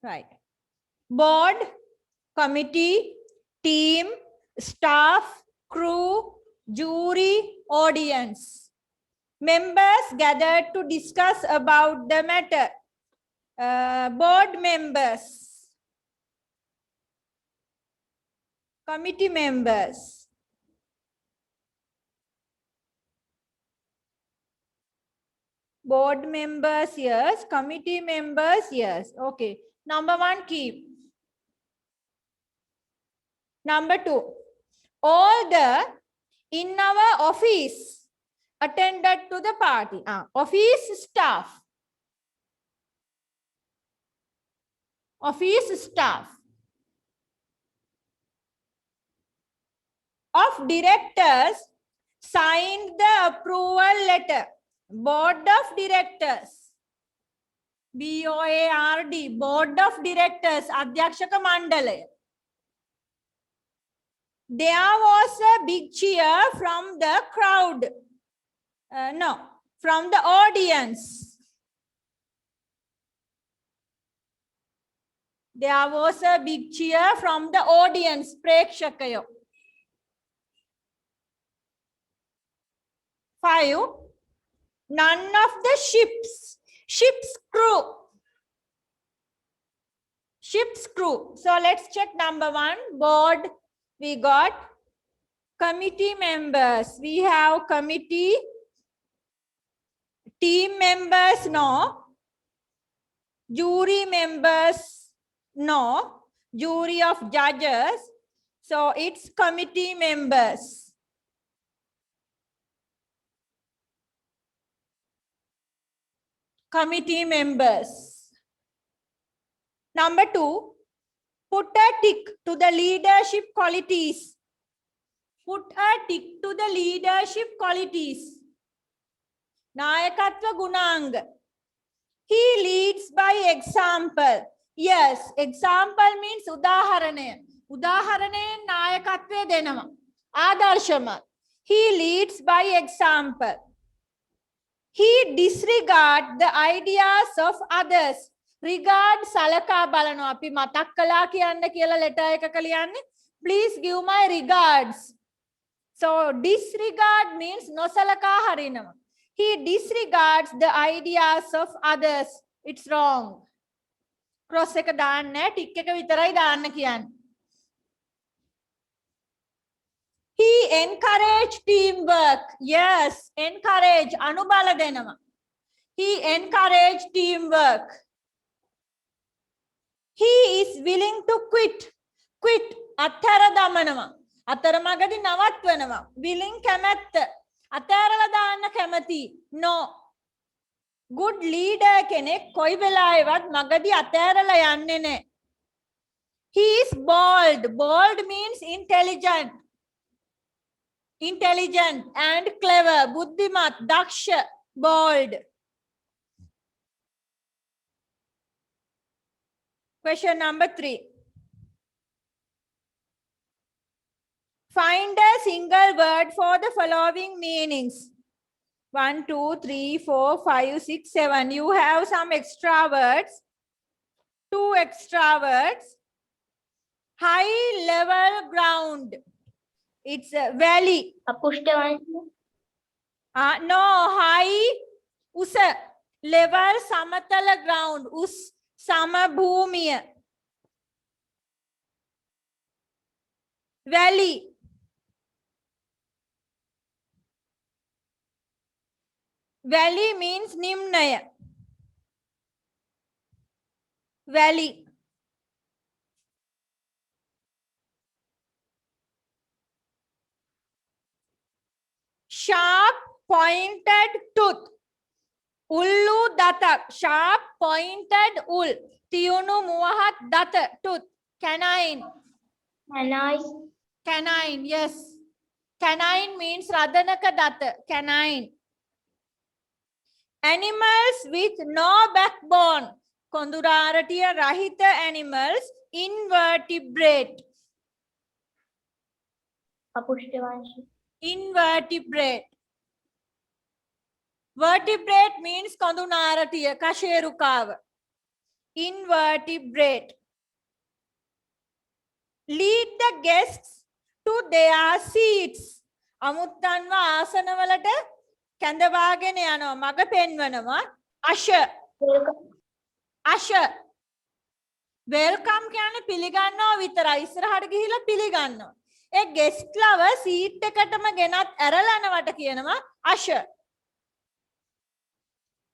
Right. Board, committee, team, staff, crew, jury, audience. Members gathered to discuss about the matter. Board members, committee members. Board members, yes. Committee members, yes. Okay. Number 1, keep. Number 2, all the in our office attended to the party. Office staff. Office staff. Of directors signed the approval letter. Board of directors. BOARD. Board of directors. Adhyakshaka Mandalaya. There was a big cheer from the crowd. No, from the audience. There was a big cheer from the audience. Prekshakayo. 5. None of the ship's crew. Ship's crew. So let's check number 1. Board. We got committee members. We have committee. Team members, no. Jury members, no. Jury of judges. So it's committee members. Committee members. Number 2, put a tick to the leadership qualities. Put a tick to the leadership qualities. Nayakatva gunanga. He leads by example. Yes, example means udaharane. Udaharane nayakatve denama. Adarshama. He leads by example. He disregards the ideas of others. Regard salaka balano. Api matak kala kiyanne kiyala letter ekaka liyanne. Please give my regards. So disregard means nosalaka harinama. He disregards the ideas of others. It's wrong. Cross එක දාන්න tick එක විතරයි දාන්න කියන්නේ. He encouraged teamwork. Yes, encourage. අනුබල දෙනවා. He encouraged teamwork. He is willing to quit. Quit. අත්හැර දමනවා. අතරමඟදී නවත්වනවා. Willing කැමැත්ත. අත්හැරලා දාන්න කැමති. No. Good leader කෙනෙක් කොයි වෙලාවෙවත් මගදී අත්හැරලා යන්නේ නැහැ. He is bold. Bold means intelligent. Intelligent and clever. බුද්ධිමත්, දක්ෂ, bold. Question number 3. Find a single word for the following meanings. 1, 2, 3, 4, 5, 6, 7. You have some extra words. 2 extra words. High level ground. It's a valley. No, high. Usa. Level samatala ground. Us samabhumiya. Valley. Valley means nimnaya. Valley. Sharp pointed tooth. Ullu datak. Sharp pointed ul. Tiyunu muwahat data. Tooth. Canine. Canine. Canine, yes. Canine means radhanaka data. Canine. Animals with no backbone. Konduraratiya rahita animals. Invertebrate. Invertebrate. Vertebrate means Kondunaratiya, Kasherukava. invertebrate. Lead the guests to their seats. අමුත්තන්ව ආසනවලට කැඳවාගෙන යනවා. මග පෙන්වනවා. usher. welcome, usher. welcome කියන්නේ පිළිගන්නවා විතරයි. ඉස්සරහට ගිහිල්ලා පිළිගන්නවා. ඒ guest ලව seat එකටම ගෙනත් ඇරලනවට කියනවා usher.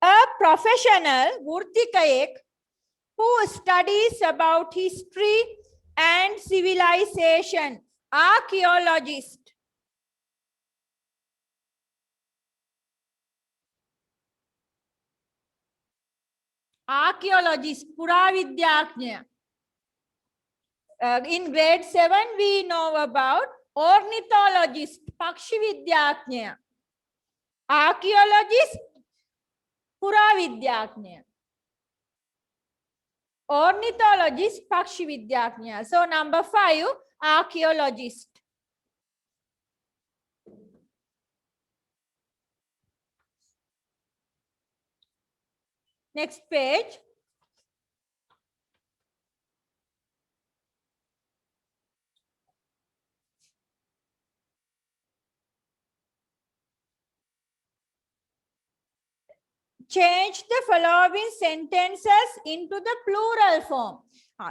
A professional වෘත්තිකයෙක් who studies about history and civilization, archaeologist. Archaeologist, පුරාවිද්‍යාඥය. In grade 7 we know about ornithologist, පක්ෂි විද්‍යාඥය. Archaeologist, පුරාවිද්‍යාඥය. Ornithologist, pakshi vidyajna. So number 5, archaeologist. Next page. Change the following sentences into the plural form.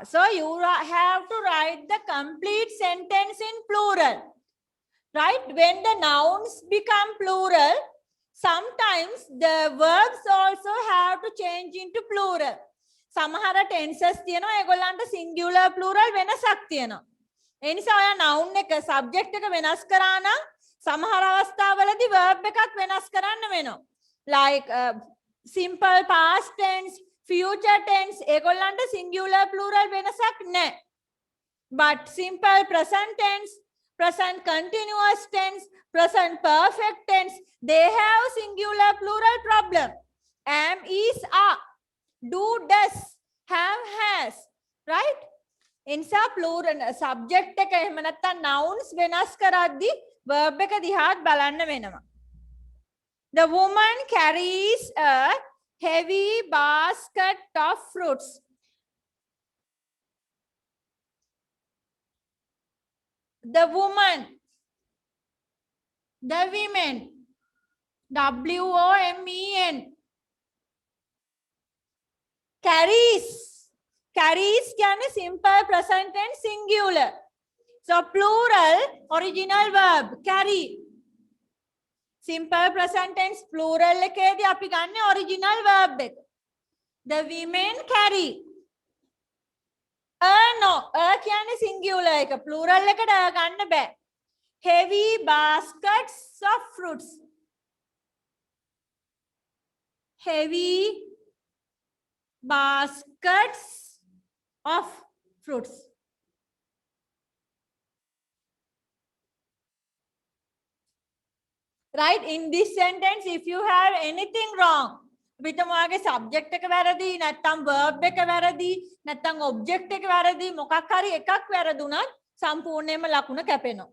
So you have to write the complete sentence in plural. Right? When the nouns become plural, sometimes the verbs also have to change into plural. සමහර tenses තියෙනවා ඒගොල්ලන්ට singular plural වෙනසක් තියෙනවා. ඒ නිසා ඔයා noun එක subject එක වෙනස් කරා නම් සමහර අවස්ථාවලදී verb එකක් වෙනස් කරන්න වෙනවා. Like simple past tense, future tense, ඒගොල්ලන්ට singular plural වෙනසක් නැහැ. But simple present tense, present continuous tense, present perfect tense, they have singular plural problem. Am, is, are, do, does, have, has, right? එනිසා plural subject එක එහෙම නැත්නම් nouns වෙනස් කරද්දී verb එක දිහාත් බලන්න වෙනවා. The woman carries a heavy basket of fruits. The woman, the women, W-O-M-E-N, carries. Carries කියන්නේ simple present and singular. So plural, original verb, carry. Simple present tense plural එකේදී අපි ගන්න original verb එක. The women carry. No, කියන්නේ singular එක. Plural එකට ගන්න බෑ. Heavy baskets of fruits. Heavy baskets of fruits. Right? In this sentence, if you have anything wrong, පිටමවාගේ subject එක වැරදි, නැත්නම් verb එක වැරදි, නැත්නම් object එක වැරදි, මොකක් හරි එකක් වැරදුනත් සම්පූර්ණයෙන්ම ලකුණ කැපෙනවා.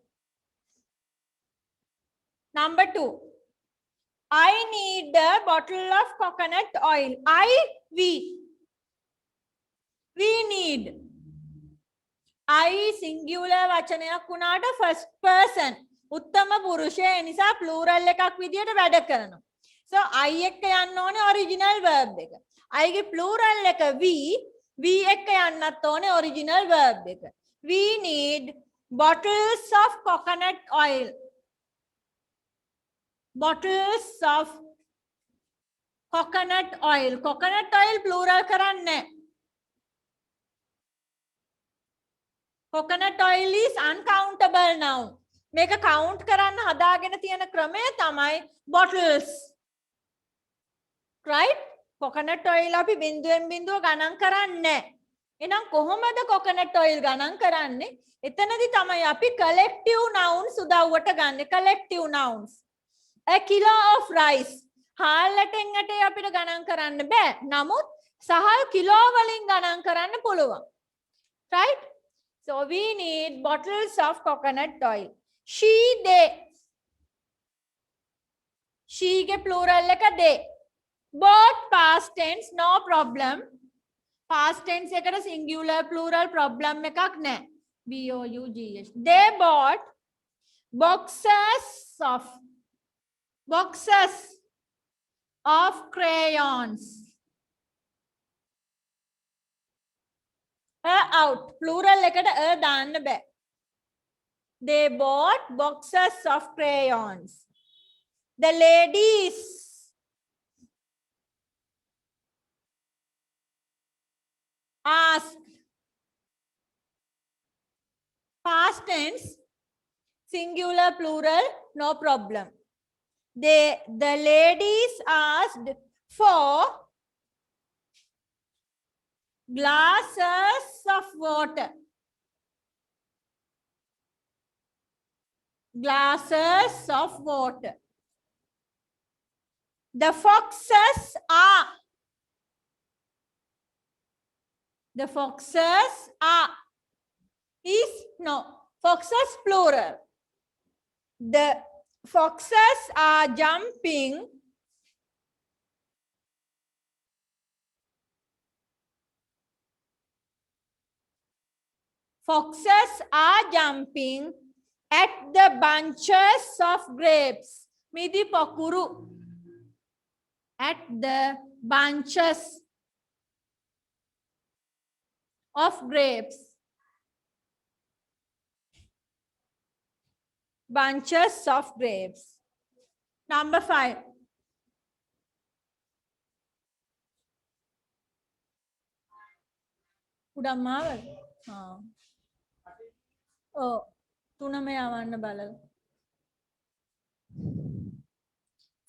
Number 2. I need a bottle of coconut oil. We need. I singular වචනයක් වුණාට first person. උත්තම පුරුෂය නිසා plural එකක් විදියට වැඩ කරනවා. So I එක්ක යන්න ඕනේ original verb එක. I ගේ plural එක we එක්ක යන්නත් ඕනේ original verb එක. We need bottles of coconut oil. Bottles of coconut oil. Coconut oil plural කරන්නේ. Coconut oil is uncountable noun. මේක count කරන්න හදාගෙන තියෙන ක්‍රමය තමයි bottles. Right? Coconut oil අපි බිඳුවෙන් බිඳුව ගණන් කරන්නේ. එහෙනම් කොහොමද coconut oil ගණන් කරන්නේ? එතනදී තමයි අපි collective nouns උදව්වට ගන්න. Collective nouns. A kilo of rice. හාල්ලටෙන් ඇටේ අපිට ගණන් කරන්න බෑ. නමුත් සහල් කිලෝ වලින් ගණන් කරන්න පුළුවන්. Right? So we need bottles of coconut oil. She, they. She ke plural leka they. Both past tense, no problem. past tense එකට singular plural problem එකක් නැහැ. B O U G S. They bought boxes of crayons. Out plural එකට දාන්න බෑ. They bought boxes of crayons. The ladies asked. Past tense, singular plural, no problem. The ladies asked for glasses of water. Glasses of water. The foxes are. The foxes are. Is no. Foxes plural. The foxes are jumping. Foxes are jumping at the bunches of grapes. Midi pakuru. At the bunches of grapes. Bunches of grapes. Number 5. උඩම්මාවද? ඔව්. තුනම යවන්න බලමු.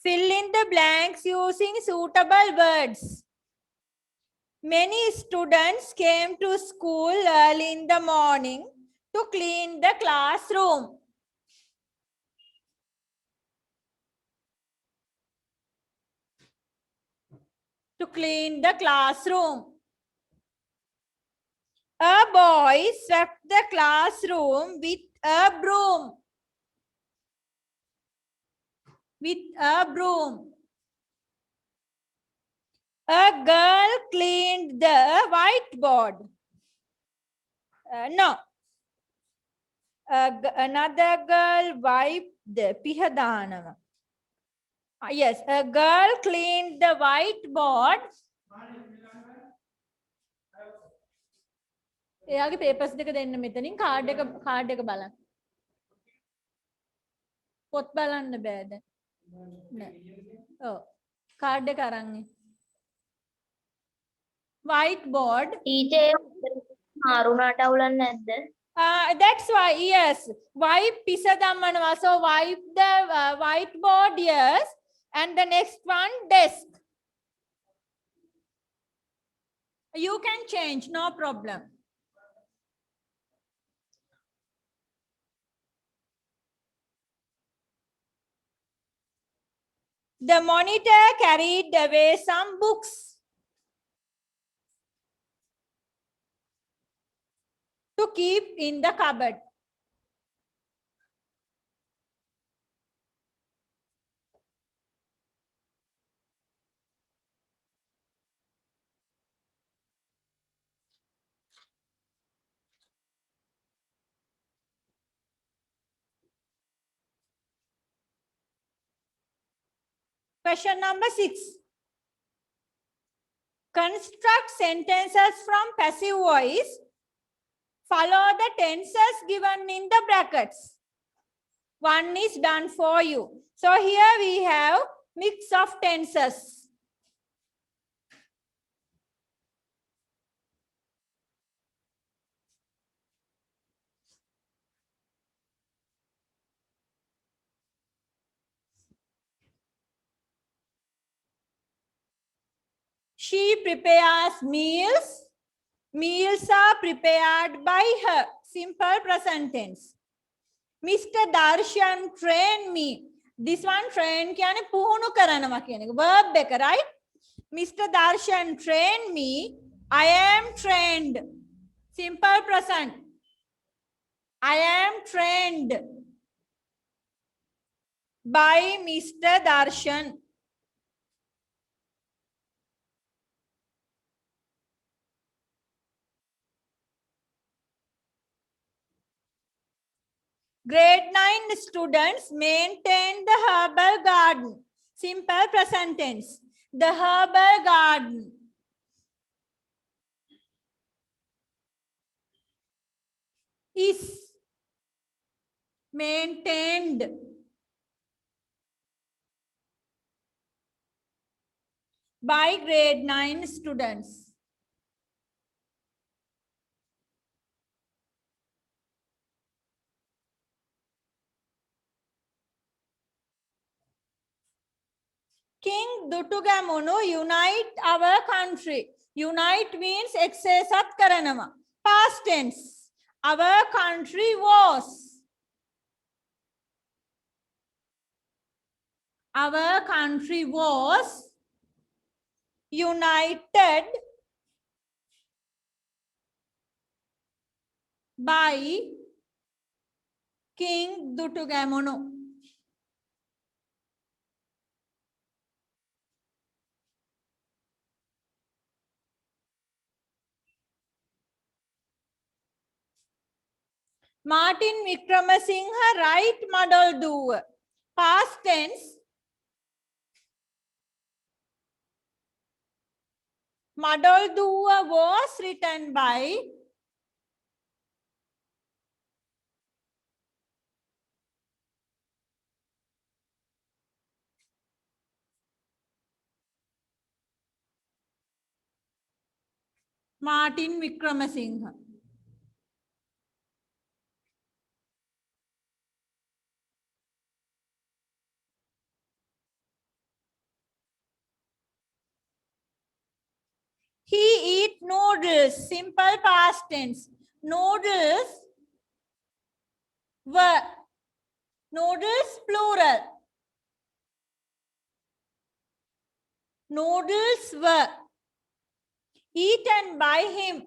Fill in the blanks using suitable words. Many students came to school early in the morning to clean the classroom. To clean the classroom. A boy swept the classroom with a broom. With a broom. A girl cleaned the whiteboard. No. Another girl wiped the pihadanawa. Yes, a girl cleaned the whiteboard. එයාගේ papers දෙක දෙන්න මෙතනින් card එක බලන්න. පොත් බලන්න බෑ දැන්. නෑ. ඔව්. කාඩ් එක අරන් ඉන්න. Whiteboard. Teacher මාරුණාට අවුලක් නැද්ද? That's why, yes. Wipe pisa dammanava. So wipe the whiteboard, yes. And the next one, desk. You can change, no problem. The monitor carried away some books. To keep in the cupboard. Question number 6. Construct sentences from passive voice. Follow the tenses given in the brackets. One is done for you. So here we have mix of tenses. She prepares meals. Meals are prepared by her. Simple present tense. Mr. Darshan trained me. This one train කියන්නේ පුහුණු කරනවා කියන එක. Verb එක, right? Mr. Darshan trained me. I am trained. Simple present. I am trained by Mr. Darshan. Grade 9 students maintain the herbal garden. Simple present tense. The herbal garden is maintained by grade 9 students. King Dutugamunu unite our country. Unite means exercise karanama. Past tense. Our country was. Our country was united by King Dutugamunu. Martin Vikramasinghe write Madol Duwa. Past tense. Madol Duwa was written by Martin Vikramasinghe. He eat noodles. Simple past tense. Noodles were. Noodles plural. Noodles were eaten by him.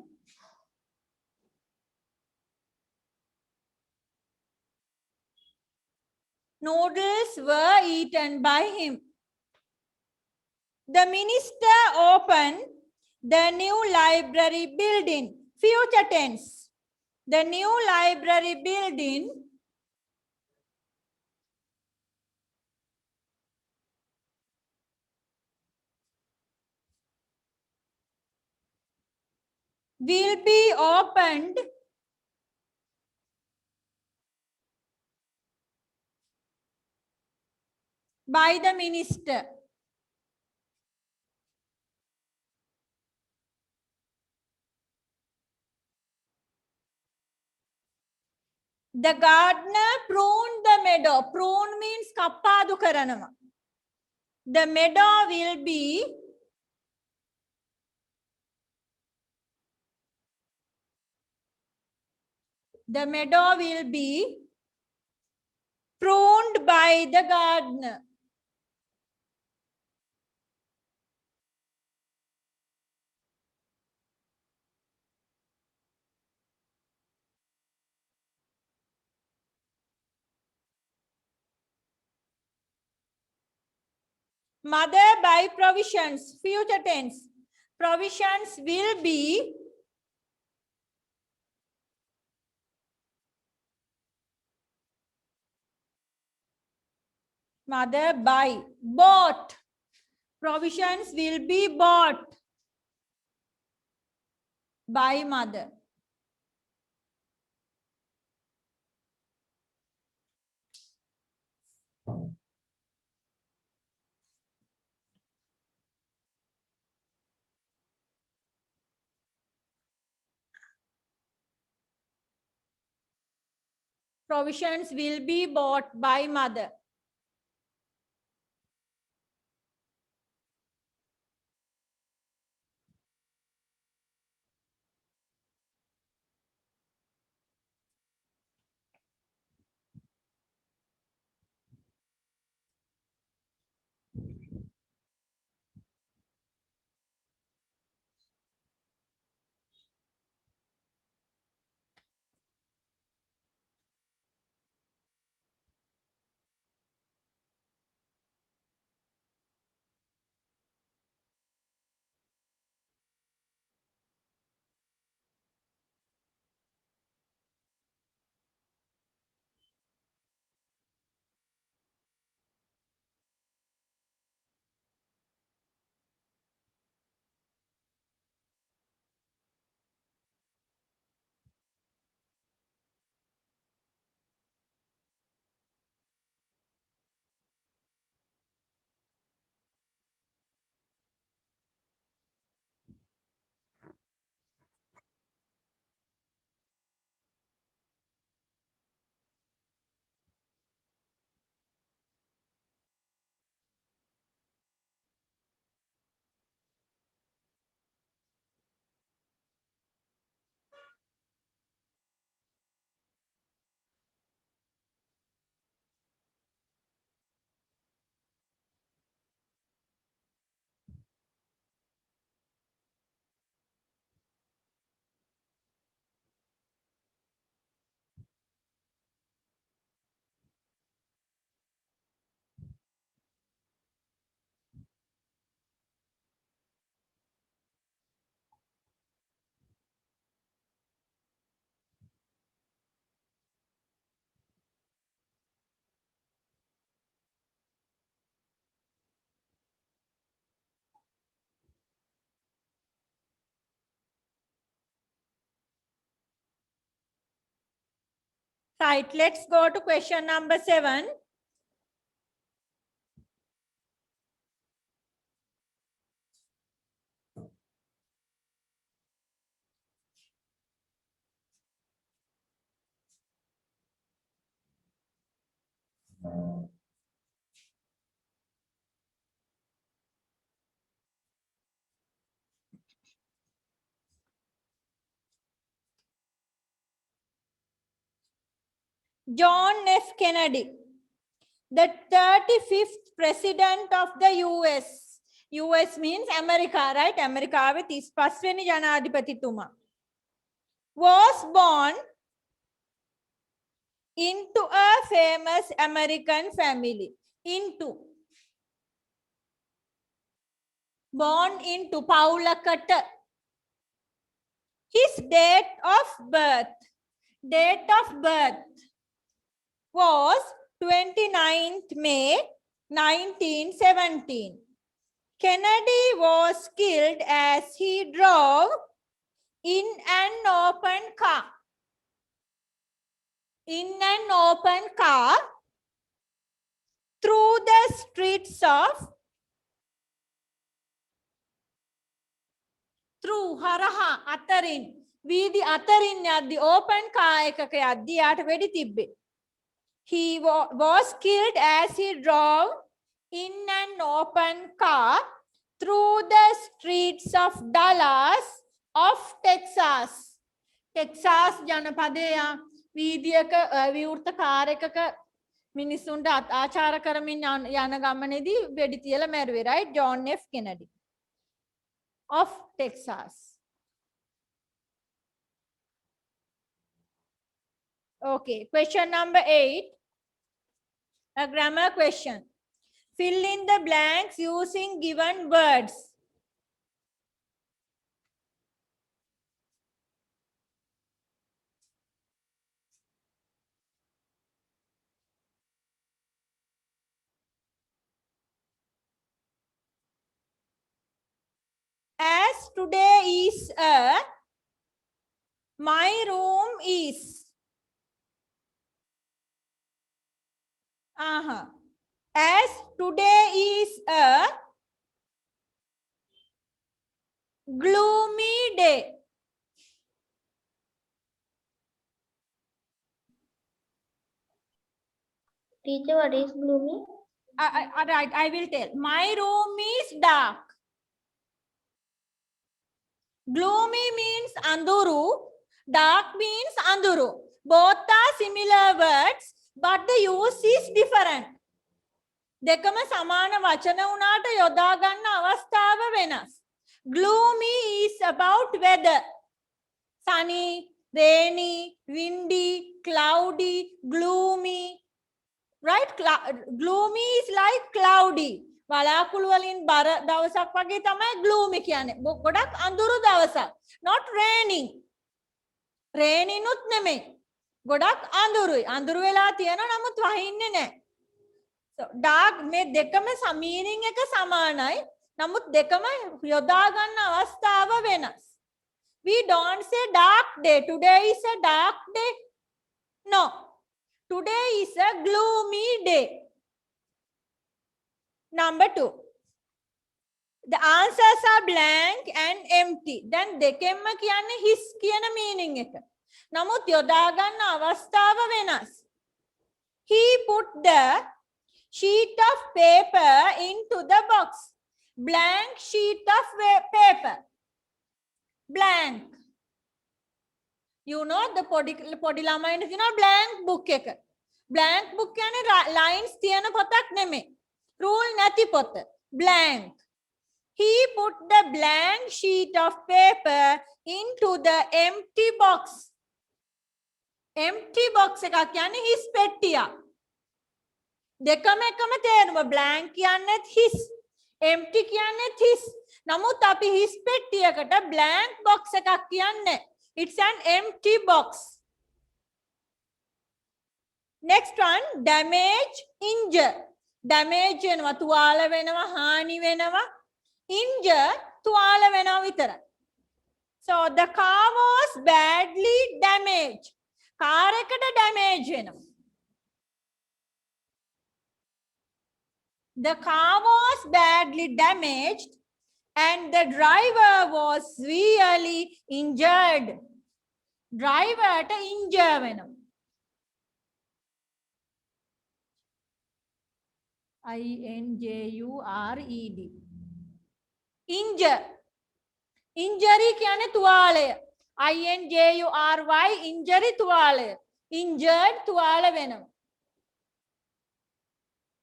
Noodles were eaten by him. The minister opened the new library building. Future tense. The new library building will be opened by the minister. The gardener pruned the meadow. Prune means kappadu karanama. The meadow will be pruned by the gardener. Mother by provisions. Future tense. Provisions will be mother by bought. Provisions will be bought by mother. Provisions will be bought by mother. Right, let's go to question number 7. John F. Kennedy, the 35th president of the US. US means America, right? America with 35 වෙනි ජනාධිපතිතුමා. Was born into a famous American family. Born into පවුලකට. His date of birth was 29th May 1917. Kennedy was killed as he drove in an open car. Through the streets of හරහා අතරින් වීදි අතරින් යද්දි open car එකක යද්දි යාට වෙඩි තිබ්බේ. He was killed as he drove in an open car through the streets of Dallas of Texas. Texas ජනපදයේ වීදියක විවෘත කාර් එකක මිනිසුන්ට ආචාර කරමින් යන ගමනේදී වෙඩි තියලා මැරුවේ, right? John F. Kennedy of Texas. Okay, question number 8. A grammar question. Fill in the blanks using given words. As today is a, my room is. As today is a gloomy day. Teacher, what is gloomy? Right, I will tell. My room is dark. Gloomy means anduru, dark means anduru. Both are similar words, but the use is different. දෙකම සමාන වචන වුණාට යොදා ගන්න අවස්ථාව වෙනස්. Gloomy is about weather. Sunny, rainy, windy, cloudy, gloomy. Right? Gloomy is like cloudy. වලාකුළු වලින් බර දවසක් වගේ තමයි gloomy කියන්නේ. ගොඩක් අඳුරු දවසක්. Not raining. Raining උත් නෙමෙයි. ගොඩක් අඳුරුයි. අඳුරු වෙලා තියෙනවා නමුත් වහින්නේ නැහැ. So dark මේ දෙකම meaning එක සමානයි. නමුත් දෙකම යොදා ගන්න අවස්ථාව වෙනස්. We don't say dark day. Today is a dark day. No. Today is a gloomy day. Number 2. The answers are blank and empty. Then දෙකෙන්ම කියන්නේ his කියන meaning එක. නමුත් යොදා ගන්න අවස්ථාව වෙනස්. He put the sheet of paper into the box. Blank sheet of paper. Blank. You know the podi lamai you know blank book එක. Blank book කියන්නේ lines තියෙන පොතක් නෙමෙයි. Rule නැති පොත. Blank. He put the blank sheet of paper into the empty box. Empty box එකක් කියන්නේ his පෙට්ටිය. දෙකම එකම තේරුම. Blank කියන්නේත් his. Empty කියන්නේත් his. නමුත් අපි his පෙට්ටියකට blank box එකක් කියන්නේ. It's an empty box. Next one, damage, injure. Damage වෙනවා, තුවාල වෙනවා, හානි වෙනවා. Injure, තුවාල වෙනවා විතරයි. So the car was badly damaged. Car එකට damage වෙනවා. The car was badly damaged and the driver was severely injured. Driver ට injure වෙනවා. INJURED. Injure. Injury කියන්නේ තුවාලය. INJURY injury තුවාලය. Injured තුවාල වෙනවා.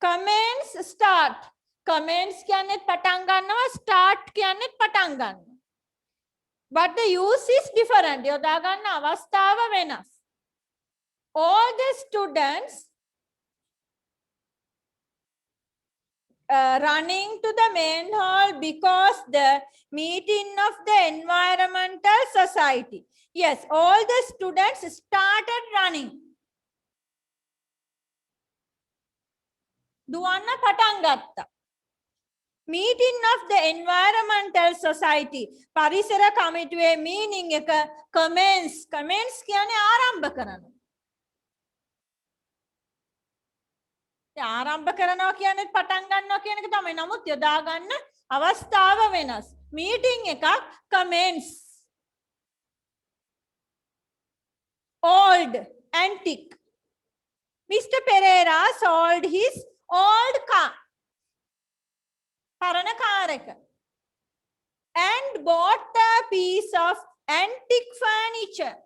Commence start. Commence කියන්නේ පටන් ගන්නවා. Start කියන්නේ පටන් ගන්නවා. But the use is different. යොදා ගන්න අවස්ථාව වෙනස්. All the students running to the main hall because the meeting of the environmental society. Yes, all the students started running. දුවන්න පටන් ගත්තා. Meeting of the environmental society. පරිසර කමිටුවේ meaning එක commence. Commence කියන්නේ ආරම්භ කරනවා. ආරම්භ කරනවා කියන්නේ පටන් ගන්නවා කියන එක තමයි. නමුත් යොදා ගන්න අවස්ථාව වෙනස්. Meeting එකක් commence. Old, antique. Mr. Pereira sold his old car. පරණ කාර් එක. And bought a piece of antique furniture.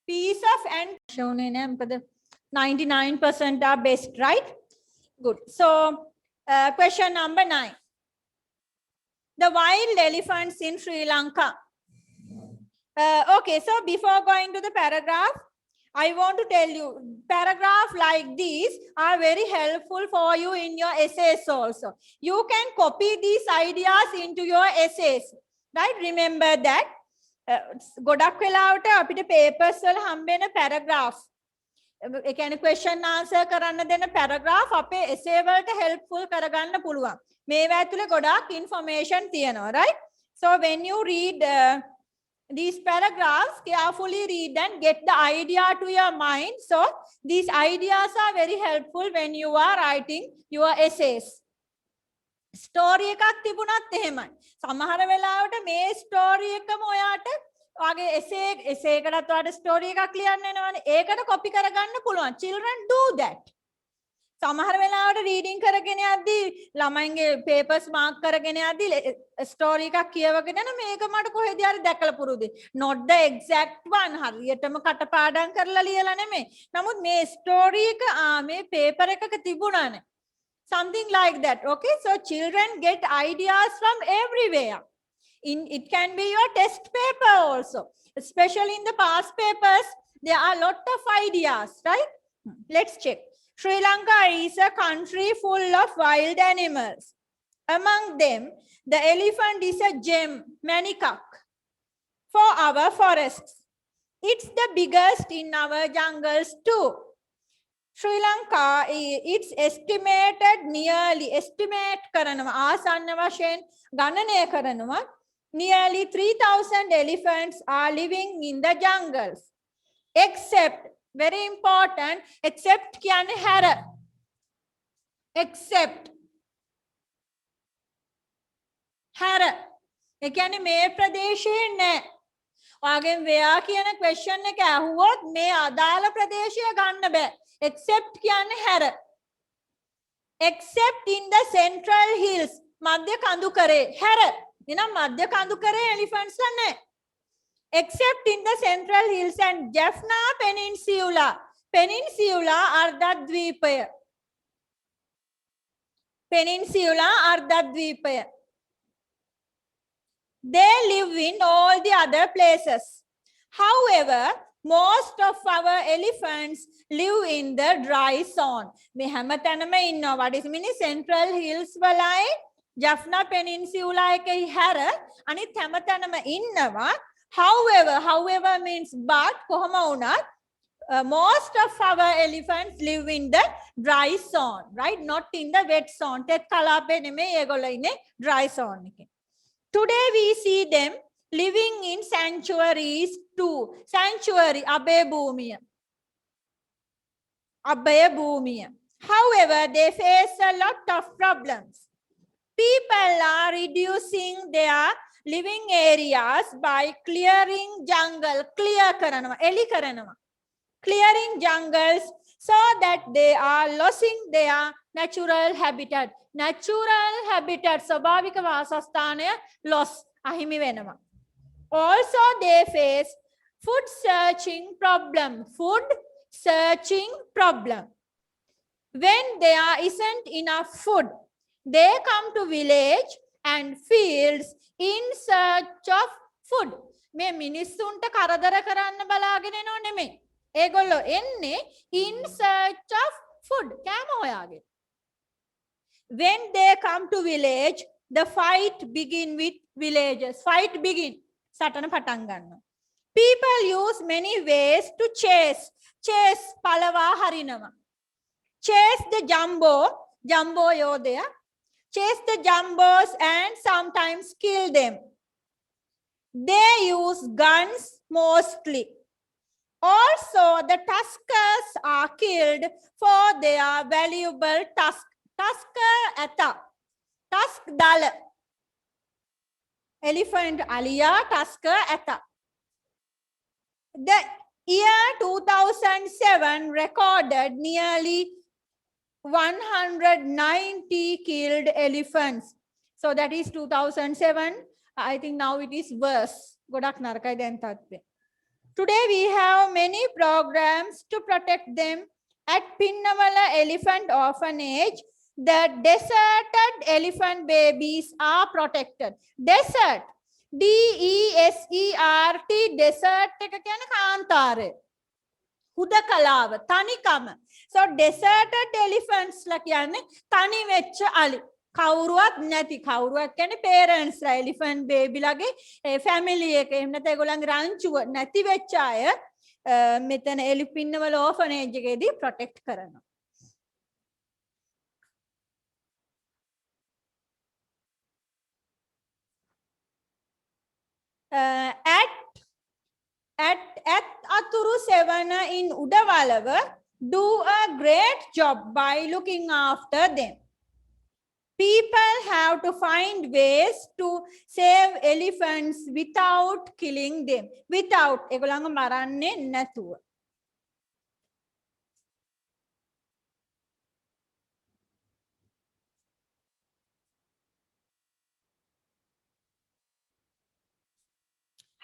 Piece of antique. Shown in 99% are best, right? Good. So, question number 9. The wild elephants in Sri Lanka. Okay, so before going to the paragraph, I want to tell you, paragraphs like these are very helpful for you in your essays also. You can copy these ideas into your essays, right? Remember that. ගොඩක් වෙලාවට අපිට papers වල හම්බෙන paragraph, ඒ කියන්නේ question answer කරන්න දෙන paragraph අපේ essay වලට helpful කරගන්න පුළුවන්. මේවා ඇතුලේ ගොඩක් information තියෙනවා, right? So when you read these paragraphs, carefully read and get the idea to your mind. So these ideas are very helpful when you are writing your essays. Story එකක් තිබුණත් එහෙමයි. සමහර වෙලාවට මේ story එකම ඔයාට ඔයාගේ essay එකටත් ඔයාට story එකක් ලියන්න වෙනවනේ. ඒකට copy කරගන්න පුළුවන්. Children do that. සමහර වෙලාවට reading කරගෙන යද්දී ළමයින්ගේ papers mark කරගෙන යද්දී story එකක් කියවගෙන යන මේක මට කොහෙද හරි දැකලා පුරුදු. Not the exact one. හරියටම කටපාඩම් කරලා ලියලා නෙමෙයි. නමුත් මේ story එක මේ paper එකක තිබුණානේ. Something like that. Okay, so children get ideas from everywhere. It can be your test paper also. Especially in the past papers, there are a lot of ideas, right? Let's check. Sri Lanka is a country full of wild animals. Among them, the elephant is a gem, manikak, for our forests. It's the biggest in our jungles too. Sri Lanka, it's estimated nearly, estimate කරනවා ආසන්න වශයෙන් ගණනය කරනවා, nearly 3,000 elephants are living in the jungles. Except, very important, except කියන්නේ හැර. Except හැර. ඒ කියන්නේ මේ ප්‍රදේශයේ නැහැ. ඔයාගෙන් where කියන question එක අහුවොත් මේ අදාළ ප්‍රදේශය ගන්න බෑ. Except කියන්නේ හැර. Except in the central hills. මධ්‍ය කඳුකරේ හැර. එහෙනම් මධ්‍ය කඳුකරේ elephants නැහැ. Except in the central hills and Jaffna Peninsula. Peninsula අර්ධද්වීපය. Peninsula අර්ධද්වීපය. They live in all the other places. However, most of our elephants live in the dry zone. මේ හැමතැනම ඉන්නවා. What is meaning? Central hills වලයි Jaffna Peninsula එකේ හැර අනිත් හැමතැනම ඉන්නවා. However means but කොහොම වුණත් most of our elephants live in the dry zone, right? Not in the wet zone. තෙත් කලාපේ නෙමෙයි ඒගොල්ලෝ ඉන්නේ dry zone එකේ. Today we see them living in sanctuaries too. Sanctuary, abaya bhumiya. Abaya bhumiya. However, they face a lot of problems. People are reducing their living areas by clearing jungle. Clear karanama, eli karanama. Clearing jungles so that they are losing their natural habitat. Natural habitat, swabhavika vasasthanaya loss, ahimi venama. Also, they face food searching problem. Food searching problem. When there isn't enough food, they come to village and fields in search of food. මේ මිනිස්සුන්ට කරදර කරන්න බලාගෙන එනෝ නෙමෙයි. ඒගොල්ලෝ එන්නේ in search of food. කෑම හොයාගෙන. When they come to village, the fight begin with villagers. Fight begin. සටන පටන් ගන්නවා. People use many ways to chase. Chase පළවා හරිනවා. Chase the jumbo yodaya. Chase the jumbos and sometimes kill them. They use guns mostly. Also, the tuskers are killed for their valuable tusk. Tusker ata. Tusk dala. Elephant alia, tusker ata. The year 2007 recorded nearly 190 killed elephants. So that is 2007. I think now it is worse. Godak narakai den tattwe. Today we have many programs to protect them. At Pinnamala Elephant Orphanage, the deserted elephant babies are protected. Desert. DESERT. Desert එක කියන්නේ කාන්තාරය. හුදකලාව, තනිකම. So deserted elephants ලා කියන්නේ තනි වෙච්ච අලි. කවුරුවත් නැති. කවුරුවත් කියන්නේ parents ලා elephant baby ලගේ family එක. එහෙම නැත්නම් ඒගොල්ලන්ගේ රංචුව නැති වෙච්ච අය මෙතන එලිපින්නවල orphanage එකේදී protect කරනවා. At Aturu Sevana in Udawalawa do a great job by looking after them. People have to find ways to save elephants without killing them. Without, ඒගොල්ලන්ව මරන්නේ නැතුව.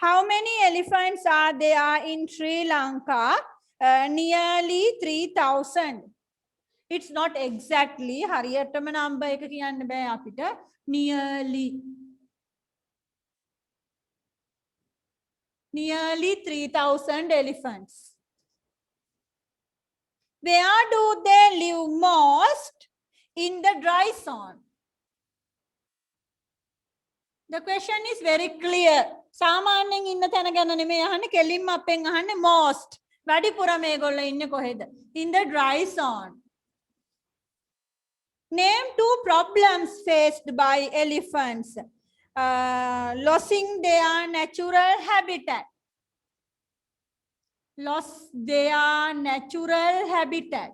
How many elephants are there in Sri Lanka? Nearly 3,000. It's not exactly. හරියටම number එක කියන්න බෑ අපිට. Nearly 3,000 elephants. Where do they live most? In the dry zone. The question is very clear. සාමාන්‍යයෙන් ඉන්න තැන ගැන නෙමෙයි අහන්නේ, කෙලින්ම අපෙන් අහන්නේ most. වැඩිපුර මේගොල්ලෝ ඉන්නේ කොහෙද? In the dry zone. Name 2 problems faced by elephants. Losing their natural habitat. Lost their natural habitat.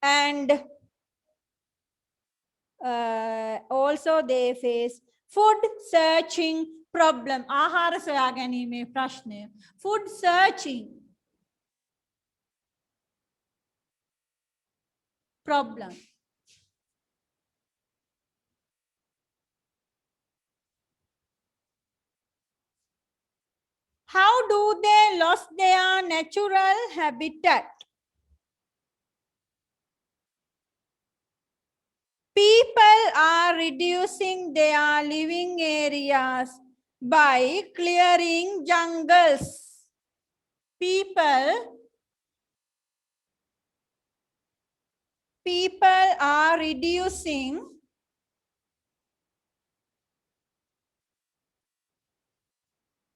And also they face food searching problem. ආහාර සොයා ගැනීමේ ප්‍රශ්නය. Food searching problem. How do they lose their natural habitat? People are reducing their living areas by clearing jungles. People are reducing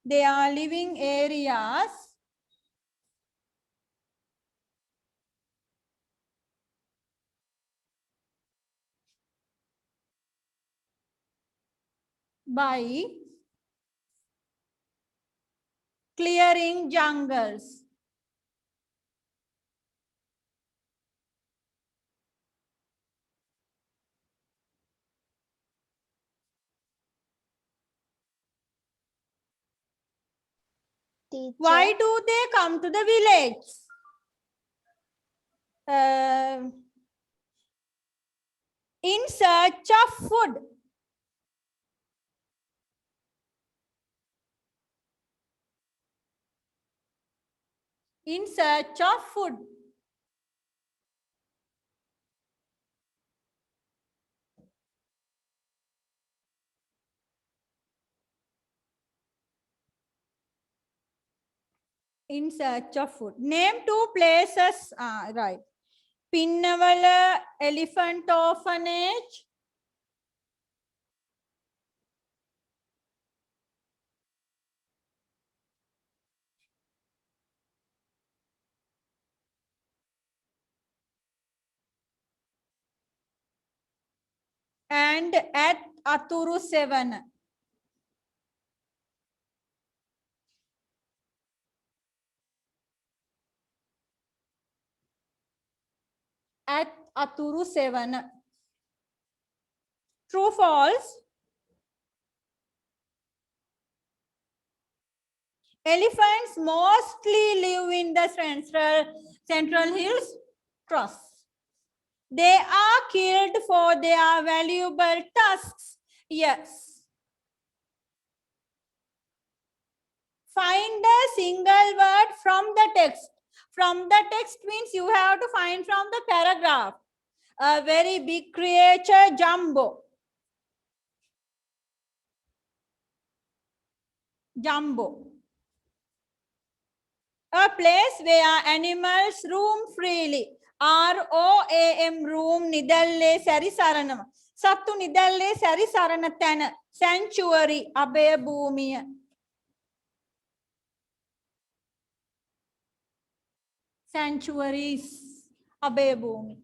their living areas by clearing jungles. Teacher. Why do they come to the village? In search of food. In search of food. In search of food. Name two places. Right. Pinnavala Elephant Orphanage. And at Aturu 7. At Aturu 7. True, false? Elephants mostly live in the central hills truss. They are killed for their valuable tusks. Yes. Find a single word from the text. From the text means you have to find from the paragraph. A very big creature, Jumbo. Jumbo. A place where animals roam freely. ROAM room nidalle sarisaranama. Sattu nidalle sarisarana tana. Sanctuary abaya bhumiya. Sanctuaries abaya bhumi.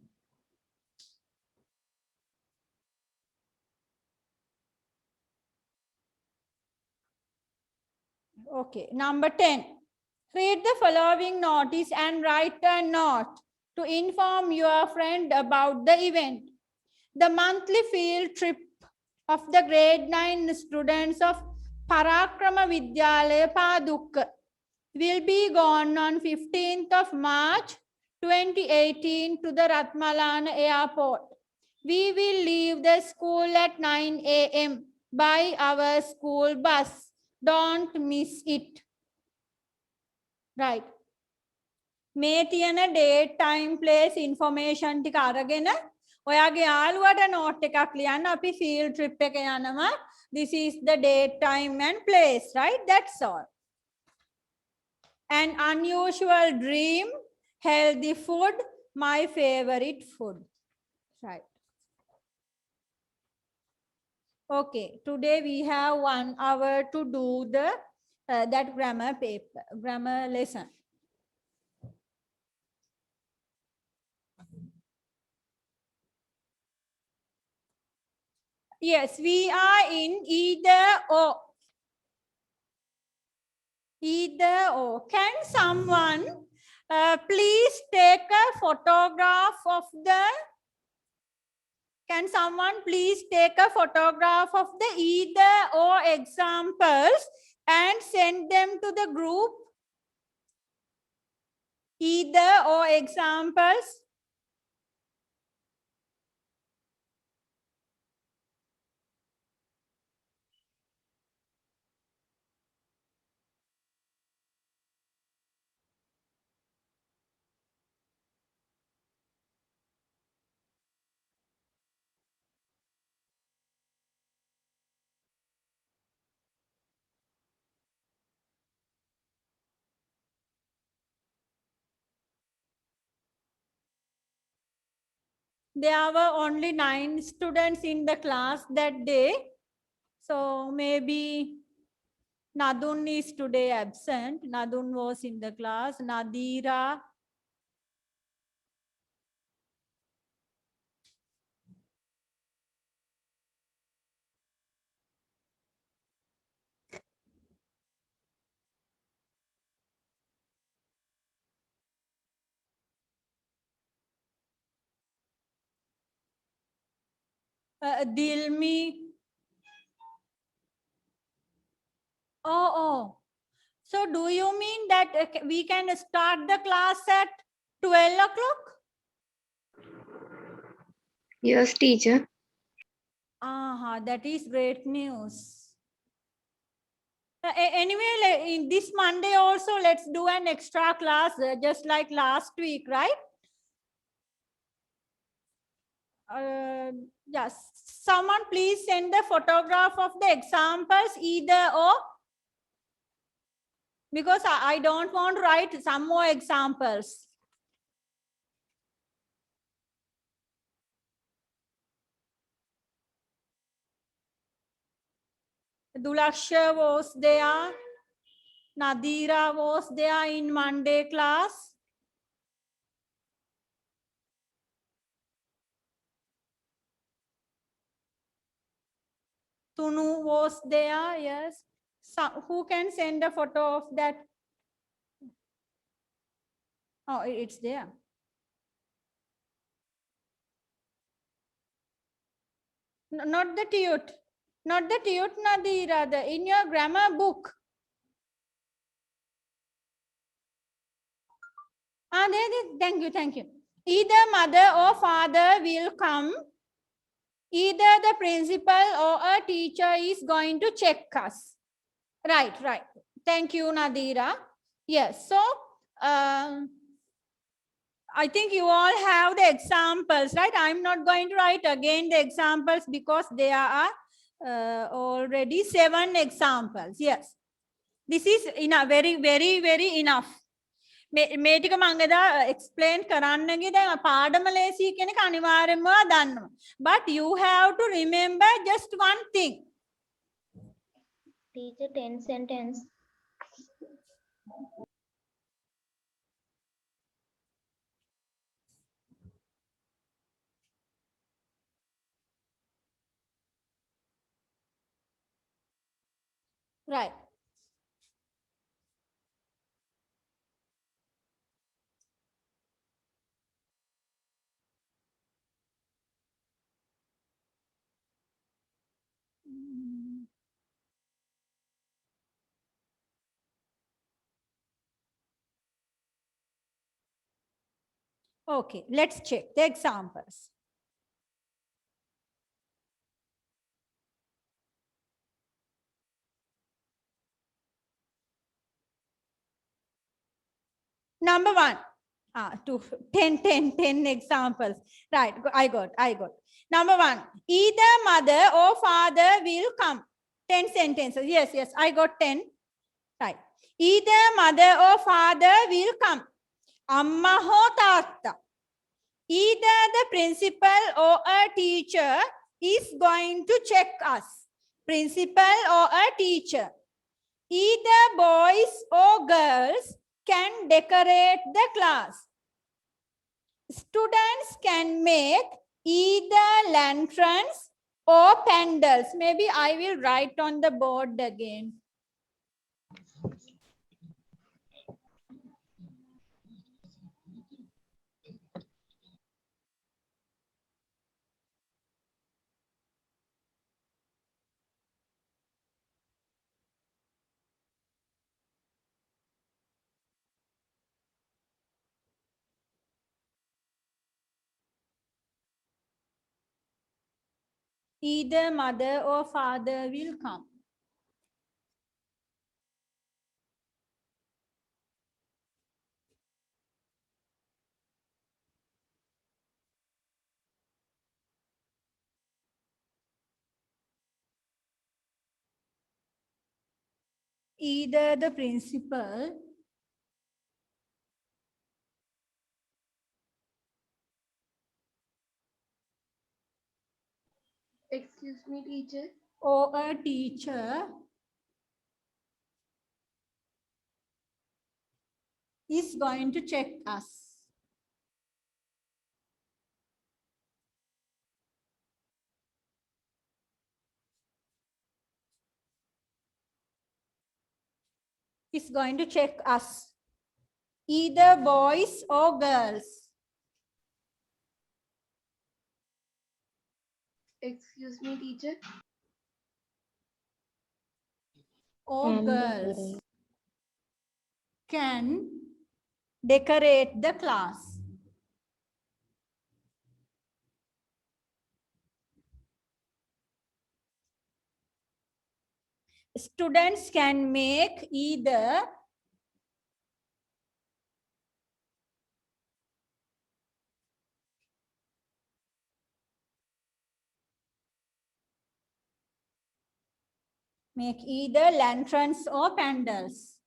Okay, number 10. Read the following notice and write a note to inform your friend about the event. The monthly field trip of the grade 9 students of Parakrama Vidyalaya Paduk will be gone on 15th of March 2018 to the Ratmalana airport. We will leave the school at 9 a.m. by our school bus. Don't miss it. Right. මේ තියෙන date time place information ටික අරගෙන ඔයාගේ යාළුවට note එකක් ලියන්න අපි field trip එක යනවා. This is the date time and place, right? That's all. An unusual dream, healthy food, my favorite food. Right. Okay, today we have 1 hour to do the that grammar paper, grammar lesson. Yes, we are in either or. Either or. Can someone please take a photograph of the, can someone please take a photograph of the either or examples and send them to the group? Either or examples. There were only 9 students in the class that day. So maybe Nadun is today absent. Nadun was in the class. Nadira. Dilmi. Oh. So do you mean that we can start the class at 12 o'clock? Yes, teacher. That is great news. Anyway, in this Monday also, let's do an extra class, just like last week, right? Yes. Someone please send the photograph of the examples, either or. Because I don't want to write some more examples. Dulaksha was there. Nadira was there in Monday class. Tunu was there, yes. So, who can send a photo of that? Oh, it's there. Not the tute. Not the tute, Nadira. In your grammar book. Thank you. Either mother or father will come. Either the principal or a teacher is going to check us. Right. Thank you, Nadira. Yes, so I think you all have the examples, right? I'm not going to write again the examples because there are already 7 examples. Yes, this is enough, very enough. මේ ටික මම එදා explain කරන්නගේ දැන් පාඩම ලේසි කියන එක අනිවාර්යයෙන්ම දන්නවා. But you have to remember just one thing. Teacher, 10 sentence. Right. Okay, let's check the examples. Number 1. 10 examples. Right, I got. Number 1. Either mother or father will come. 10 sentences. Yes, I got 10. Right. Either mother or father will come. Amma ho tatta. Either the principal or a teacher is going to check us. Principal or a teacher. Either boys or girls can decorate the class. Students can make either lanterns or pandals. Maybe I will write on the board again. Either mother or father will come. Either the principal Excuse me, teacher. or a teacher is going to check us. Is going to check us. Either boys or girls. Excuse me, teacher. All girls can decorate the class. Students can make either lanterns or pandals.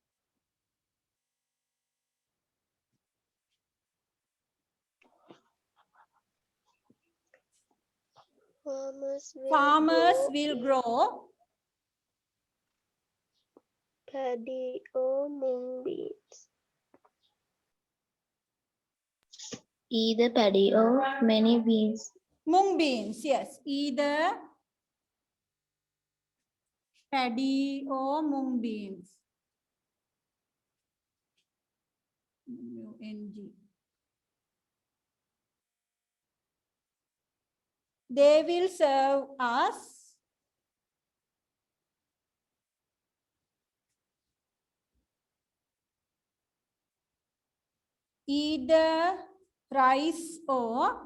Farmers will grow paddy or mung beans. Either paddy or many beans. mung beans. Yes, either paddy or mung beans. MUNG. They will serve us either rice or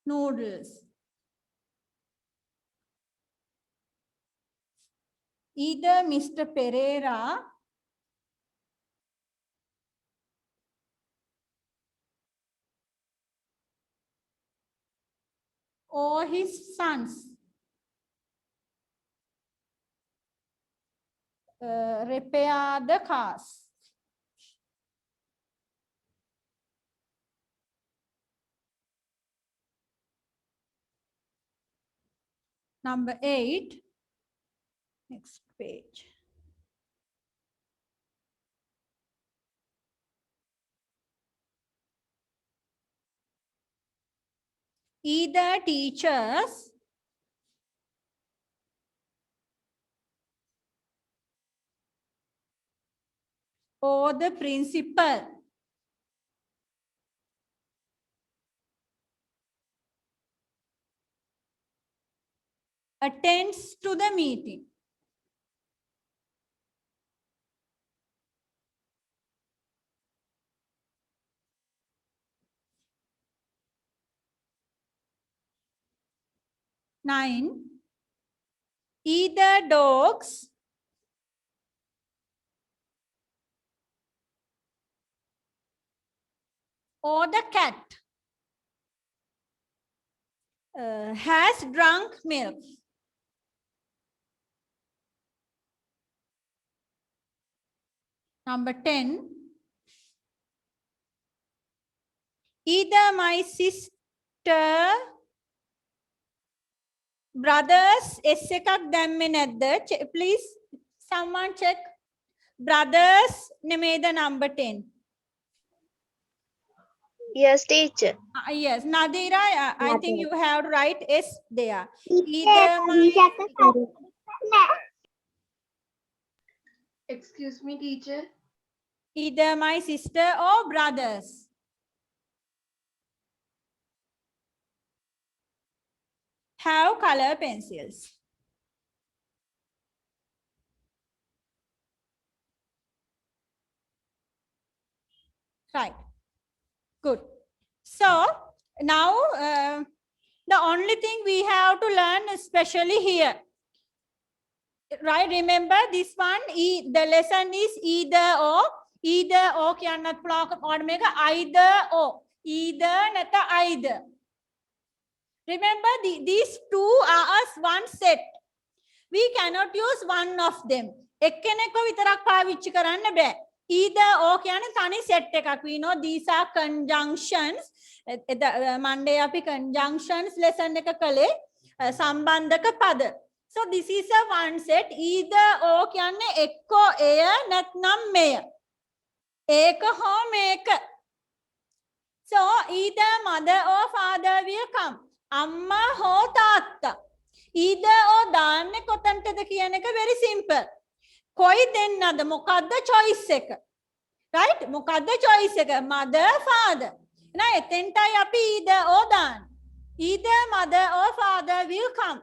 noodles. Either Mr. Pereira or his sons repair the cars. Number 8, next page. Either teachers or the principal attends to the meeting. Nine, either dogs or the cat has drunk milk. Number 10, either my sister brothers S එකක් දැම්මේ නැද්ද? Please someone check. Brothers නෙමේද number 10? Yes, teacher. Yes, Nadira, I think you have to write S there. Either my, Excuse me, teacher. either my sister or brothers. Have color pencils. Right. Good. So now the only thing we have to learn, especially here, right? Remember this one, the lesson is either or. Either or කියන්නත් පුළුවන් මේක either or. Either නැත්නම් either. Remember these two are as one set. We cannot use one of them. එක්කෙනෙක්ව විතරක් පාවිච්චි කරන්න බෑ. Either or කියන්නේ තනි set එකක්. We know these are conjunctions. Monday අපි conjunctions lesson එක කළේ සම්බන්ධක පද. So this is a one set. Either or කියන්නේ එක්කෝ එය නැත්නම් මෙය. ඒක හෝ මේක. So either mother or father will come. අම්මා හෝ තාත්තා. Either or දාන්නේ කොතනටද කියන එක very simple. කොයි දෙන්නද මොකද්ද choice එක? Right? මොකද්ද choice එක? Mother, father. Na etentai api either or dan. Either mother or father will come.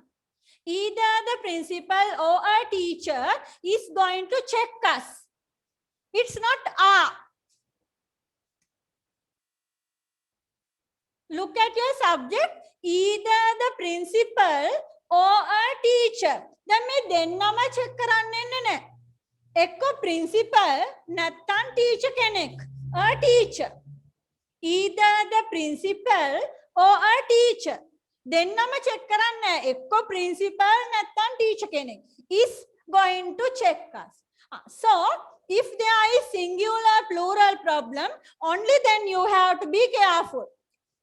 Either the principal or a teacher is going to check us. It's not are. Look at your subject. Either the principal or a teacher. Then me dennama check කරන්නේ නැහැ. එක්ක principal නැත්නම් teacher කෙනෙක්. A teacher. Either the principal or a teacher. දෙන්නම check කරන්නේ නැහැ. එක්ක principal නැත්නම් teacher කෙනෙක් is going to check us. So if there is singular plural problem, only then you have to be careful.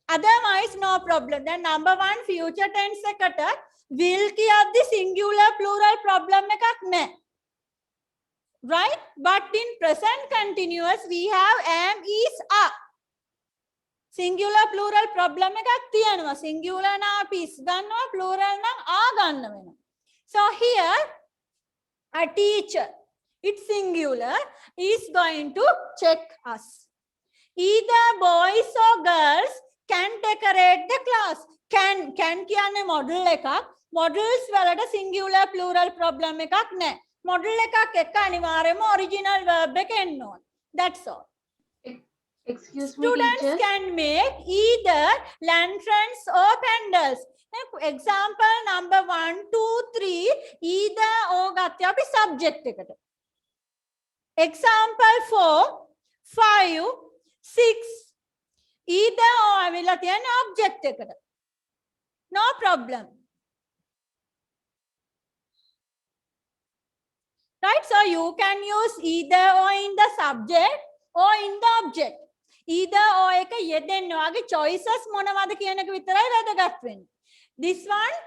Otherwise no problem. Then number 1 future tense එකට will කියද්දි singular plural problem එකක් නැහැ. Right? But in present continuous we have am, is, are. Singular plural problem එකක් තියෙනවා. Singular නම් අපි is ගන්නවා, plural නම් are ගන්න වෙනවා. So here a teacher, it's singular, is going to check us. Either boys or girls can decorate the class. Can කියන්නේ model එකක්. Models වලට singular plural problem එකක් නැහැ. Model එකක් එක්ක අනිවාර්යයෙන්ම original verb එක එන්න ඕන. That's all. Excuse me, Students teacher. can make either lanterns or candles. Example number 1, 2, 3 either or ගත්තේ අපි subject එකට. Example 4, 5, 6 either or ඇවිල්ලා තියෙන object එකට. No problem. Right? So you can use either or in the subject or in the object. Either or එක යෙදෙන්න වගේ choices මොනවද කියන එක විතරයි වැදගත් වෙන්නේ. This one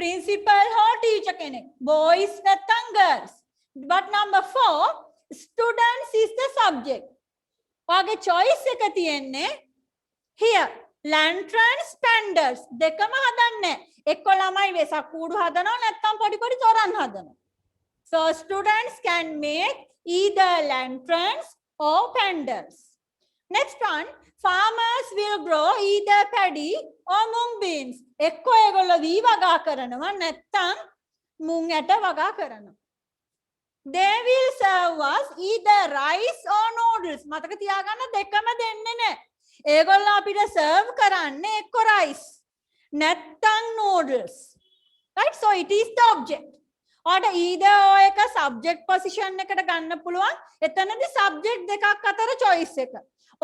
principal or teacher කෙනෙක්. Boys නැත්නම් girls. But number 4 students is the subject. ඔයාගේ choice එක තියෙන්නේ here lanterns, candles දෙකම හදන්නේ. එක්ක ළමයි වෙසක් කූඩු හදනවා නැත්නම් පොඩි පොඩි තොරන් හදනවා. So students can make either lanterns or candles. Next one, farmers will grow either paddy or mung beans. එක්ක ඒගොල්ලෝ වී වගා කරනවා නැත්නම් මුං ඇට වගා කරනවා. They will serve us either rice or noodles. මතක තියාගන්න දෙකම දෙන්නේ නැහැ. ඒගොල්ලෝ අපිට serve කරන්නේ එක්ක rice නැත්නම් noodles. Right? So it is the object. Or either or එක subject position එකට ගන්න පුළුවන්. එතනදී subject දෙකක් අතර choice එක.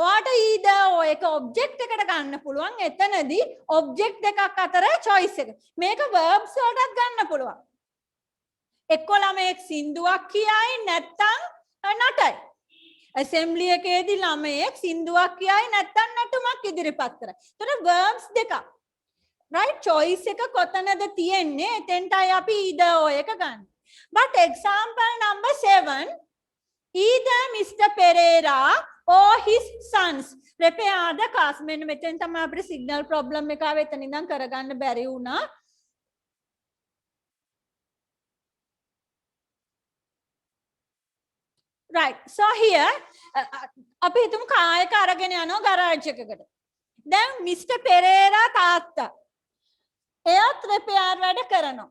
ඔයාට either or එක object එකට ගන්න පුළුවන්. එතනදී object දෙකක් අතර choice එක. මේක verbs වලටත් ගන්න පුළුවන්. එක්ක ළමයෙක් සින්දුවක් කියයි නැත්නම් නටයි. assembly එකේදී ළමයෙක් සින්දුවක් කියයි නැත්නම් නටුමක් ඉදිරිපත් කරයි. එතන verbs දෙකක්. Right? Choice එක කොතනද තියෙන්නේ? එතෙන්ටයි අපි either or එක ගන්න. But example number 7, either Mr. Pereira or his sons repair the cars. මෙන්න මෙතෙන් තමයි අපිට signal problem එක ආවේ. එතන ඉඳන් කරගන්න බැරි වුණා. Right. So here අපි හිතමු කාර් එක අරගෙන යනවා garage එකකට. දැන් Mr. Pereira තාත්තා එයාත් repair වැඩ කරනවා.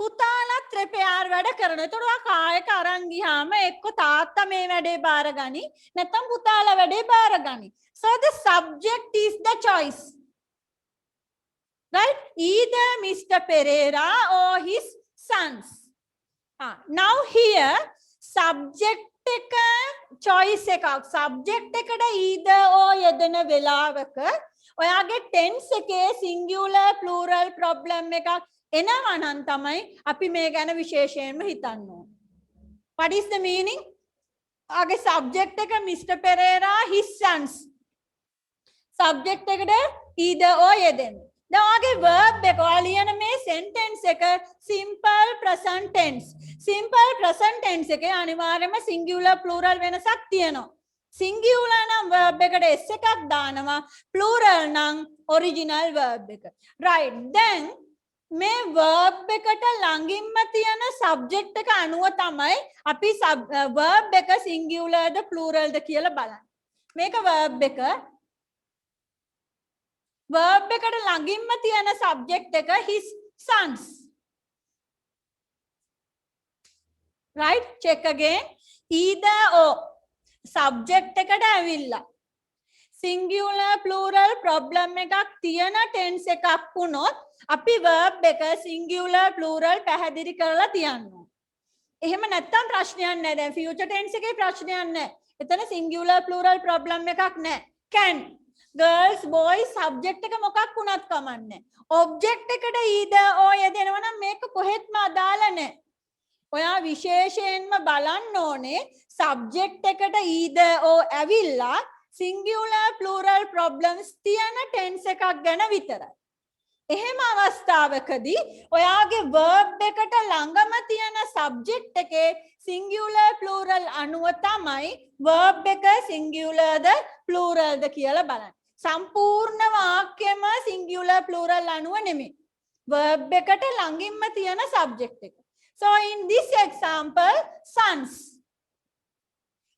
පුතාලත් repair වැඩ කරනවා. ඒතකොට ඔයා කාර් එක අරන් ගියාම එක්ක තාත්තා මේ වැඩේ බාරගනි නැත්නම් පුතාලා වැඩේ බාරගනි. So the subject is the choice. Right? Either Mr. Pereira or his sons. Now here subject එක choice එකක්. subject එකට either or යෙදෙන වෙලාවක ඔයාගේ tense එකේ singular plural problem එකක් එනවා නම් තමයි අපි මේ ගැන විශේෂයෙන්ම හිතන්න ඕන. What is the meaning? ඔයාගේ subject එක Mr. Pereira his sons. subject එකට either or යෙදෙන්න. දැන් ඔයාගේ verb එක ඔයා ලියන මේ sentence එක simple present tense. Simple present tense එකේ අනිවාර්යයෙන්ම singular plural වෙනසක් තියෙනවා. Singular නම් verb එකට s එකක් දානවා. Plural නම් original verb එක. Right. Then මේ verb එකට ළඟින්ම තියෙන subject එක අනුව තමයි අපි verb එක singular ද plural ද කියලා බලන්නේ. මේක verb එක verb එකට ළඟින්ම තියෙන subject එක his sons. Right? Check again. Either or. Subject එකට ඇවිල්ලා. Singular plural problem එකක් තියෙන tense එකක් වුණොත් අපි verb එක singular plural පැහැදිලි කරලා තියන්න ඕන. එහෙම නැත්තම් ප්‍රශ්නයක් නැහැ. දැන් future tense එකේ ප්‍රශ්නයක් නැහැ. එතන singular plural problem එකක් නැහැ. Can, girls, boys subject එක මොකක් වුණත් කමන්නේ. object එකට either or යෙදෙනවා නම් මේක කොහෙත්ම අදාළ නැහැ. ඔයා විශේෂයෙන්ම බලන්න ඕනේ subject එකට either or ඇවිල්ලා singular plural problems තියෙන tense එකක් ගැන විතරයි. එහෙම අවස්ථාවකදී ඔයාගේ verb එකට ළඟම තියෙන subject එකේ singular plural අනුව තමයි verb එක singular ද plural ද කියලා බලන්න. සම්පූර්ණ වාක්‍යෙම singular plural අනුව නෙමෙයි. verb එකට ළඟින්ම තියෙන subject එක. So in this example, sons.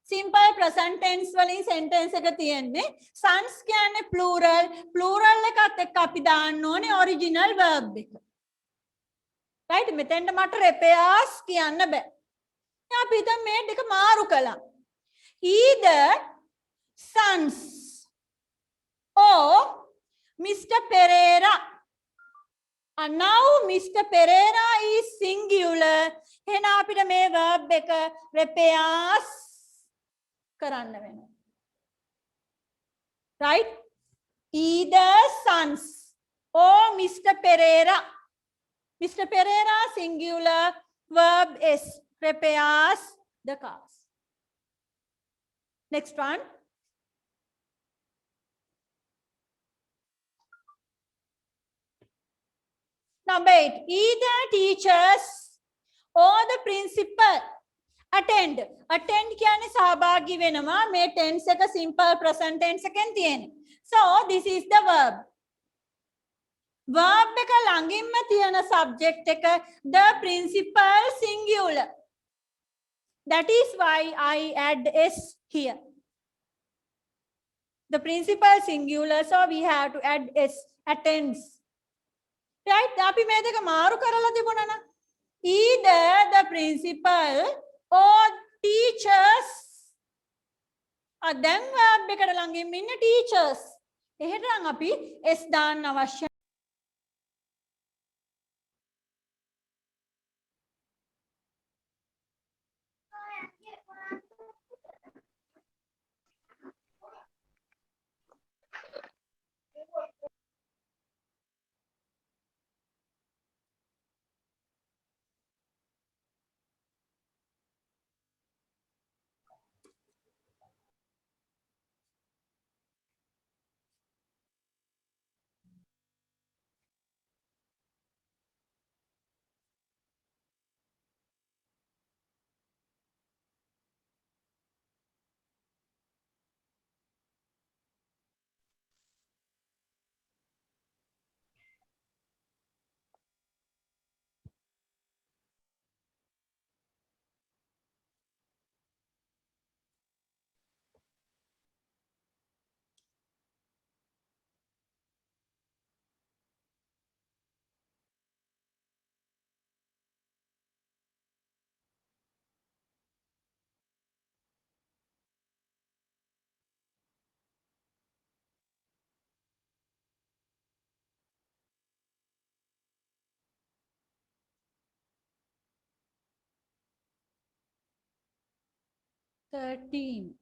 Simple present tense වලින් sentence එක තියෙන්නේ sons කියන්නේ plural. plural එකත් එක්ක අපි දාන්න ඕනේ original verb එක. right? මෙතෙන්ට මට repairs කියන්න බෑ. දැන් අපි දැන් මේ දෙක මාරු කළා. either sons or Mr. Pereira. And now Mr. Pereira is singular. එහෙනම් අපිට මේ verb එක repairs කරන්න වෙනවා. Right? Either sons or Mr. Pereira. Mr. Pereira singular, verb is repairs the cars. Next one. Number 8. Either teachers or the principal attend. Attend කියන්නේ සහභාගී වෙනවා. මේ tense එක simple present tense එකෙන් තියෙන්නේ. So this is the verb. Verb එක ළඟින්ම තියෙන subject එක the principal singular. That is why I add s here. The principal singular, so we have to add s. Attends. Right? අපි මේ දෙක මාරු කරලා තිබුණා නම් either the principal or teachers. දැන් verb එකට ළඟින් ඉන්න teachers. එහෙනම් අපි s දාන්න අවශ්‍ය. Thirteen.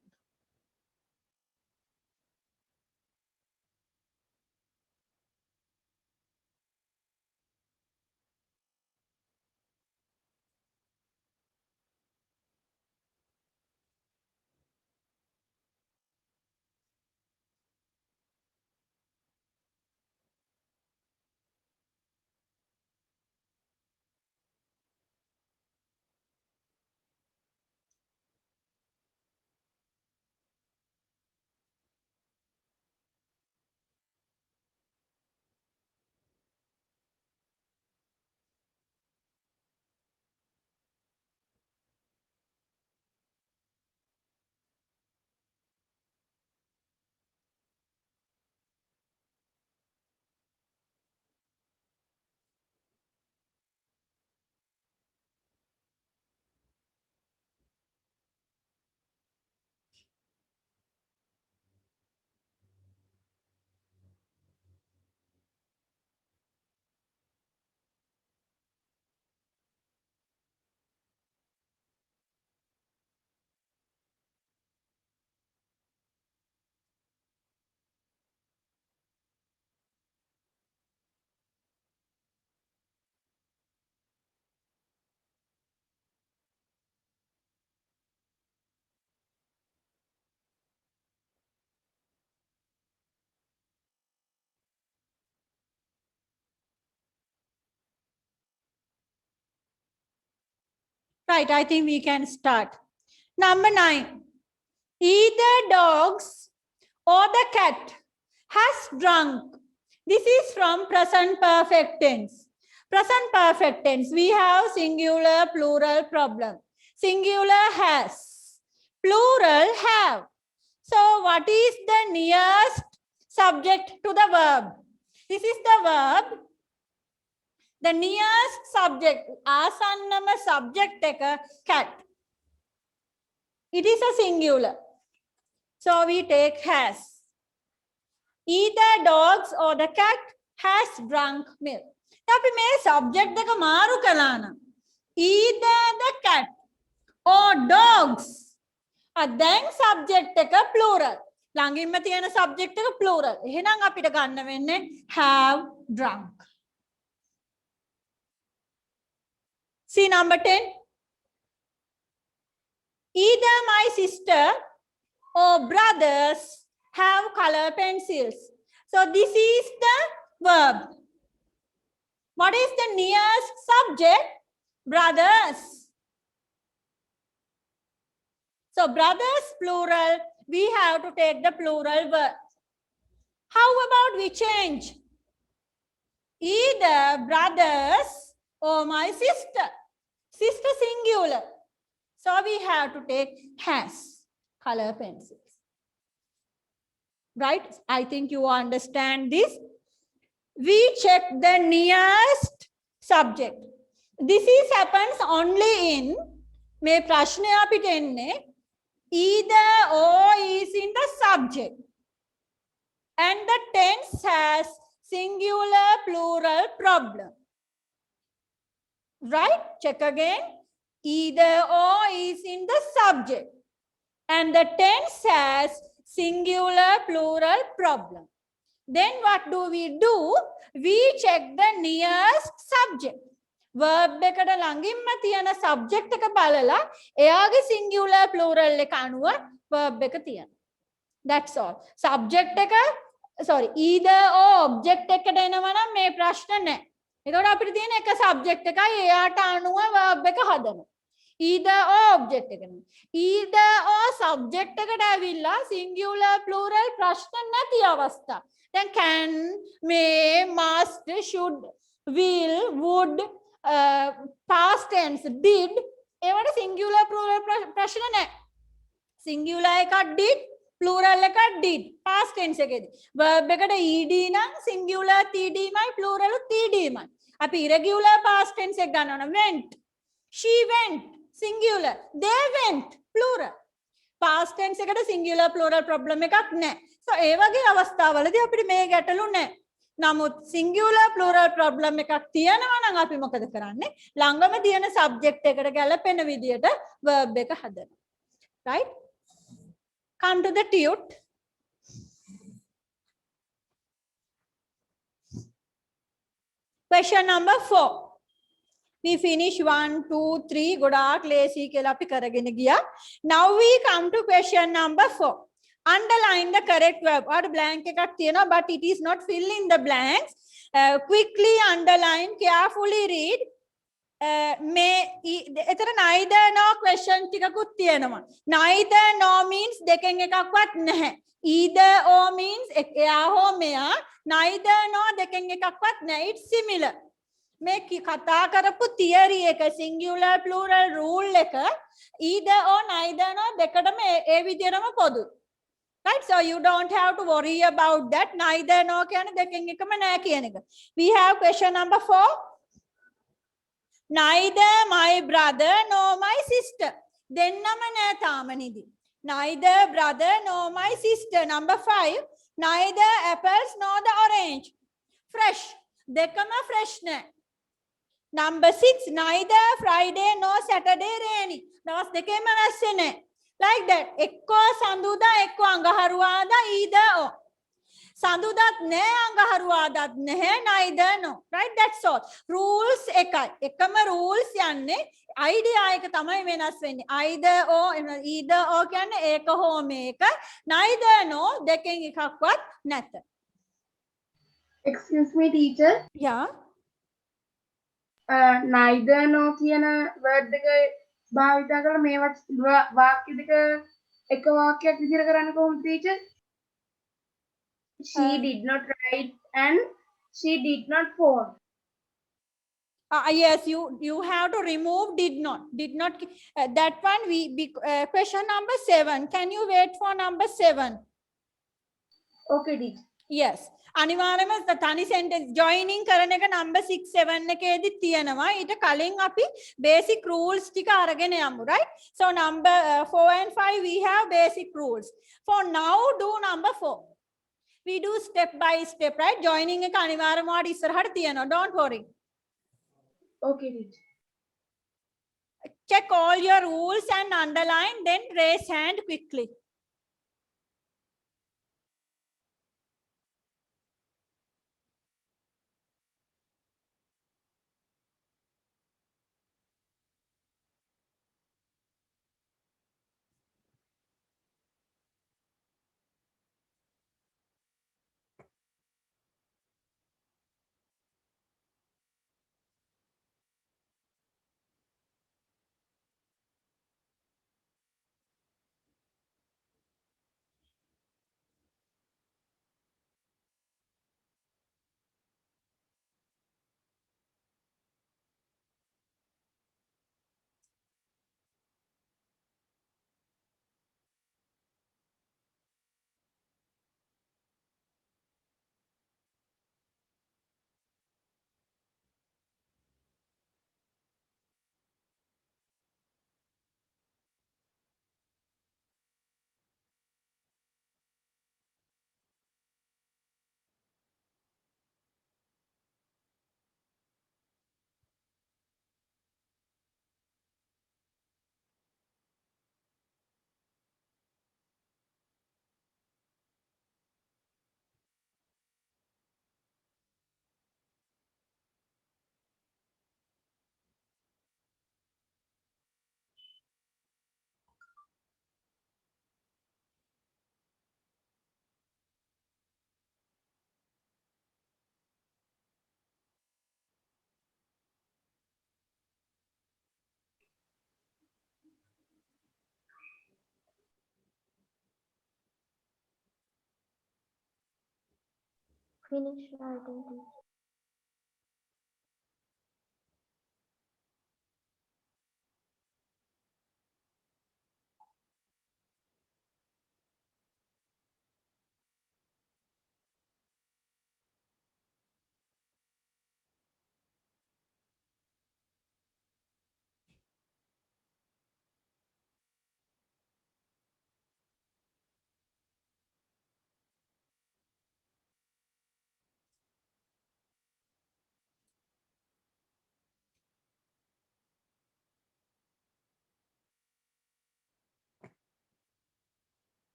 Right, I think we can start. Number 9. Either dogs or the cat has drunk. This is from present perfect tense. Present perfect tense, we have singular, plural problem. Singular has, plural have. So what is the nearest subject to the verb? This is the verb. The nearest subject, asannama subject එක cat. It is a singular. So we take has. Either dogs or the cat has drunk milk. අපි මේ subject එක මාරු කළා නම් either the cat or dogs. දැන් subject එක plural. ළඟින්ම තියෙන subject එක plural. එහෙනම් අපිට ගන්න වෙන්නේ have drunk. See number 10. Either my sister or brothers have color pencils. So this is the verb. What is the nearest subject? Brothers. So brothers plural, we have to take the plural verb. How about we change? Either brothers or my sister. Sister singular. So we have to take has, color pencils. Right? I think you understand this. We check the nearest subject. This is happens only in මේ ප්‍රශ්නය අපිට එන්නේ either or is in the subject and the tense has singular plural problem. Right? Check again. Either or is in the subject and the tense has singular plural problem. Then what do? We check the nearest subject. Verb එකට ළඟින්ම තියෙන subject එක බලලා එයාගේ singular plural එක අනුව verb එක තියෙනවා. That's all. Subject එක either or object එකට එනවා නම් මේ ප්‍රශ්න නැහැ. එතකොට අපිට තියෙන එක subject එකයි එයාට අනුව verb එක හදනවා. Either or object එකනේ. Either or subject එකට ඇවිල්ලා singular plural ප්‍රශ්න නැති අවස්ථා. දැන් can, may, must, should, will, would, past tense, did ඒවට singular plural ප්‍රශ්න නැහැ. singular එකක් did, plural එකක් did. past tense එකේදී verb එකට ed නම් singular td මයි plural td මයි. අපි irregular past tense එක ගන්නවා went. She went, singular. They went, plural. Past tense එකට singular plural problem එකක් නැහැ. So ඒ වගේ අවස්ථාවලදී අපිට මේ ගැටලු නැහැ. නමුත් singular plural problem එකක් තියෙනවා නම් අපි මොකද කරන්නේ? ළඟම තියෙන subject එකට ගැලපෙන විදියට verb එක හදනවා. Right? Come to the tute. Question number 4. We finish 1, 2, 3. ගොඩාක් ලේසි කියලා අපි කරගෙන ගියා. Now we come to question number 4. Underline the correct verb. Or blank එකක් තියෙනවා but it is not fill in the blanks. Quickly underline, carefully read. මේ එතන neither nor question ටිකකුත් තියෙනවා. Neither nor means දෙකෙන් එකක්වත් නැහැ. Either or means එයා හෝ මෙයා. Neither nor දෙකෙන් එකක්වත් නැහැ. It's similar. මේ කතා කරපු theory එක singular plural rule එක either or neither nor දෙකටම ඒ විදිහටම පොදුයි. Right? So you don't have to worry about that. Neither nor කියන්නේ දෙකෙන් එකම නැහැ කියන එක. We have question number 4. Neither my brother nor my sister. දෙන්නම නැහැ තාම නිදි. Neither brother nor my sister. Number 5. Neither apples nor the orange. Fresh. දෙකම fresh නැහැ. Number 6. Neither Friday nor Saturday rainy. දවස් දෙකේම වැස්සේ නැහැ. Like that. එක්කෝ සඳුදා එක්කෝ අඟහරුවාදා either or. සඳුදාත් නැහැ අඟහරුවාදාත් නැහැ neither no. Right? That's all. Rules එකයි. එකම rules යන්නේ idea එක තමයි වෙනස් වෙන්නේ. Either or කියන්නේ ඒක හෝ මේක. Neither no දෙකෙන් එකක්වත් නැත. Excuse me, teacher. Yeah. Neither no කියන word එක භාවිතා කරලා මේ වාක්‍ය දෙක එක වාක්‍යයක් විදිහට කරන්න කොහොමද teacher? She did not write and she did not phone. Yes, you have to remove did not. That one question number 7. Can you wait for number 7? Okay, teacher. Yes. අනිවාර්යයෙන්ම තනි sentence joining කරන එක number 6 7 එකේදී තියෙනවා. ඊට කලින් අපි basic rules ටික අරගෙන යමු, right? So number 4 and 5 we have basic rules. For now do number 4. We do step by step, right? Joining එක අනිවාර්යයෙන්ම ඔයාලට ඉස්සරහට තියෙනවා. Don't worry. Okay, teacher. Check all your rules and underline, then raise hand quickly. Finish writing, teacher.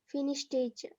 Finish, teacher.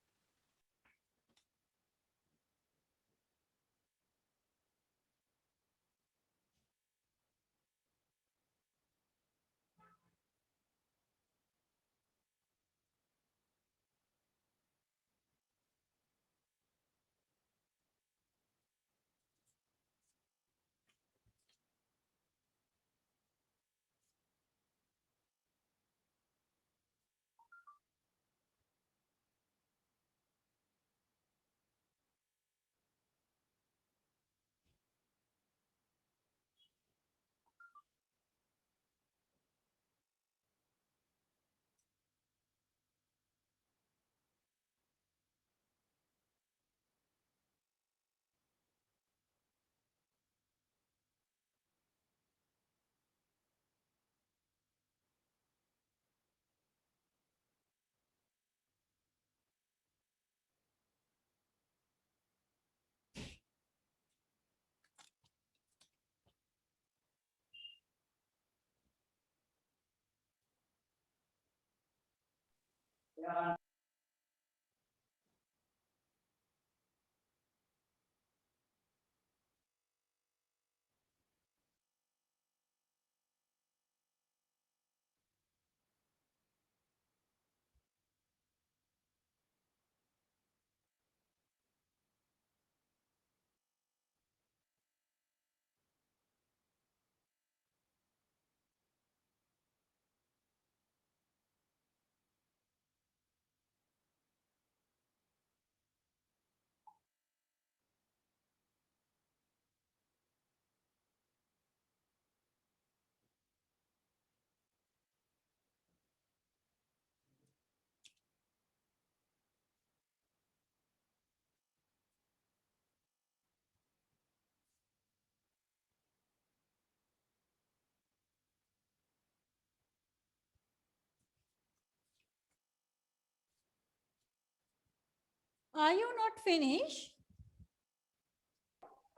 Are you not finished?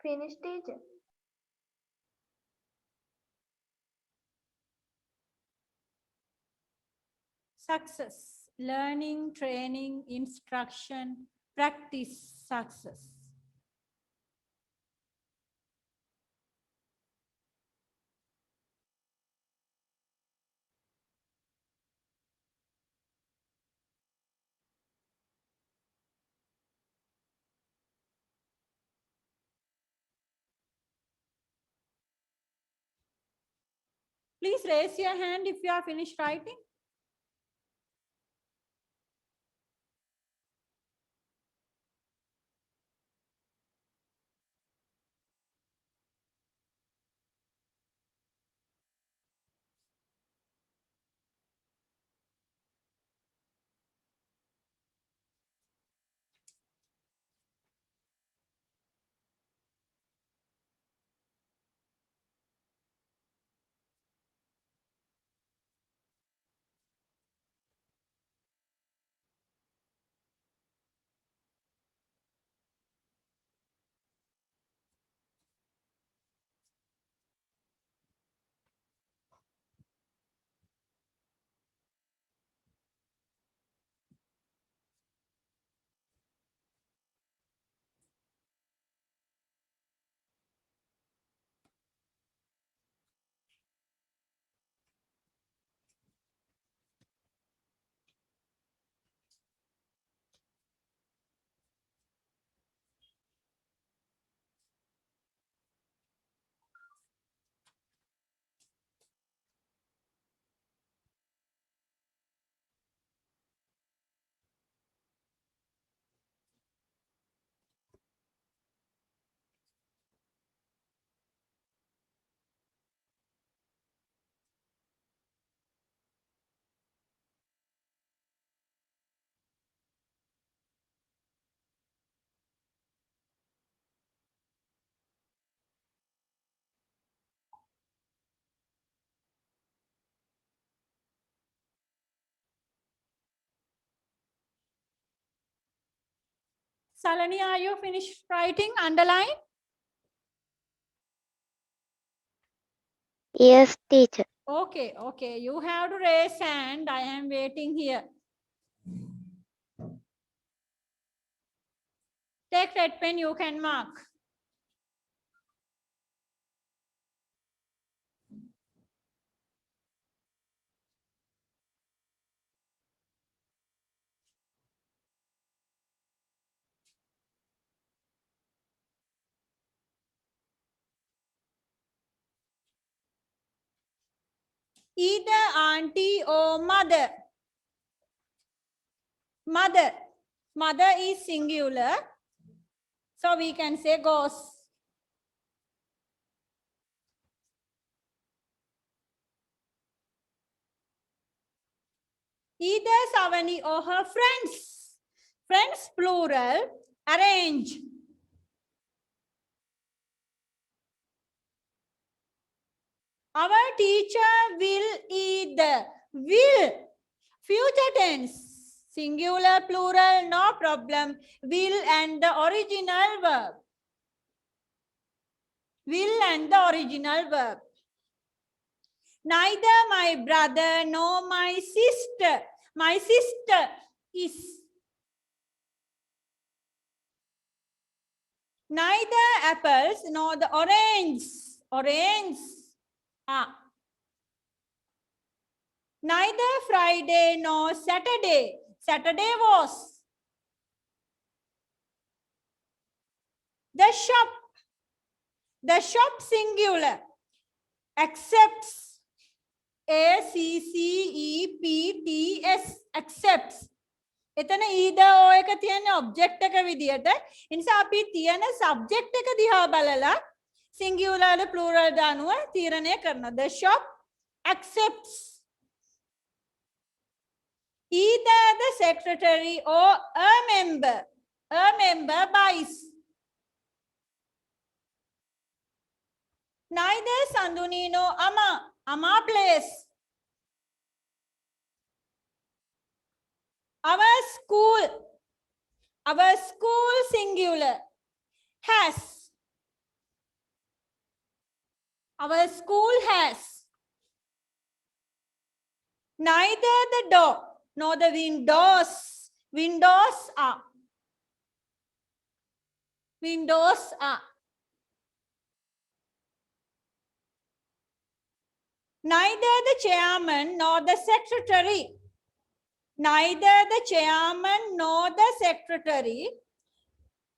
Finish, teacher. Success. Learning, training, instruction, practice, success. Please raise your hand if you are finished writing. Salani, are you finished writing? Underline. Yes, teacher. Okay, okay. You have to raise hand. I am waiting here. Take red pen, you can mark. Either auntie or mother. Mother. Mother is singular. So we can say goes. Either Savani or her friends. Friends plural. Arrange. Our teacher will either. Will. Future tense. Singular, plural, no problem. Will and the original verb. Will and the original verb. Neither my brother nor my sister. My sister is. Neither apples nor the orange. Orange. Ah. Neither Friday nor Saturday. Saturday was. The shop. The shop singular. Accepts. ACCEPTS. Accepts. එතන either or එක තියෙන object එක විදියට. ඒ නිසා අපි තියෙන subject එක දිහා බලලා singular ද plural ද අනුව තීරණය කරනවා. The shop accepts. Either the secretary or a member. A member buys. Neither Sanduni nor Amma. Amma plays. Our school singular has. Our school has. Neither the door nor the windows. Windows are. Windows are. Neither the chairman nor the secretary. Neither the chairman nor the secretary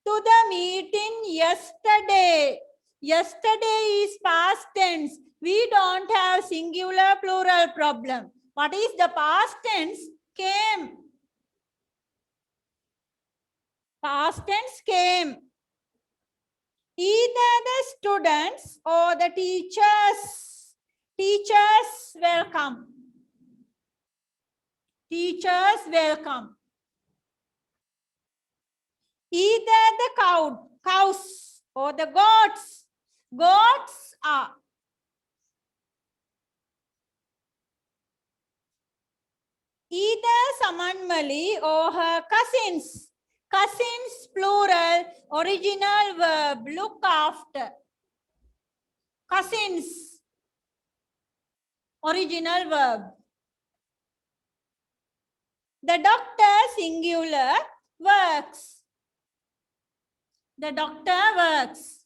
to the meeting yesterday. Yesterday is past tense. We don't have singular plural problem. What is the past tense? Came. Past tense came. Either the students or the teachers. Teachers welcome. Teachers welcome. Either the cows or the goats. Goats are. Either Samanmali or her cousins. Cousins plural, original verb, look after. Cousins. Original verb. The doctor singular works. The doctor works.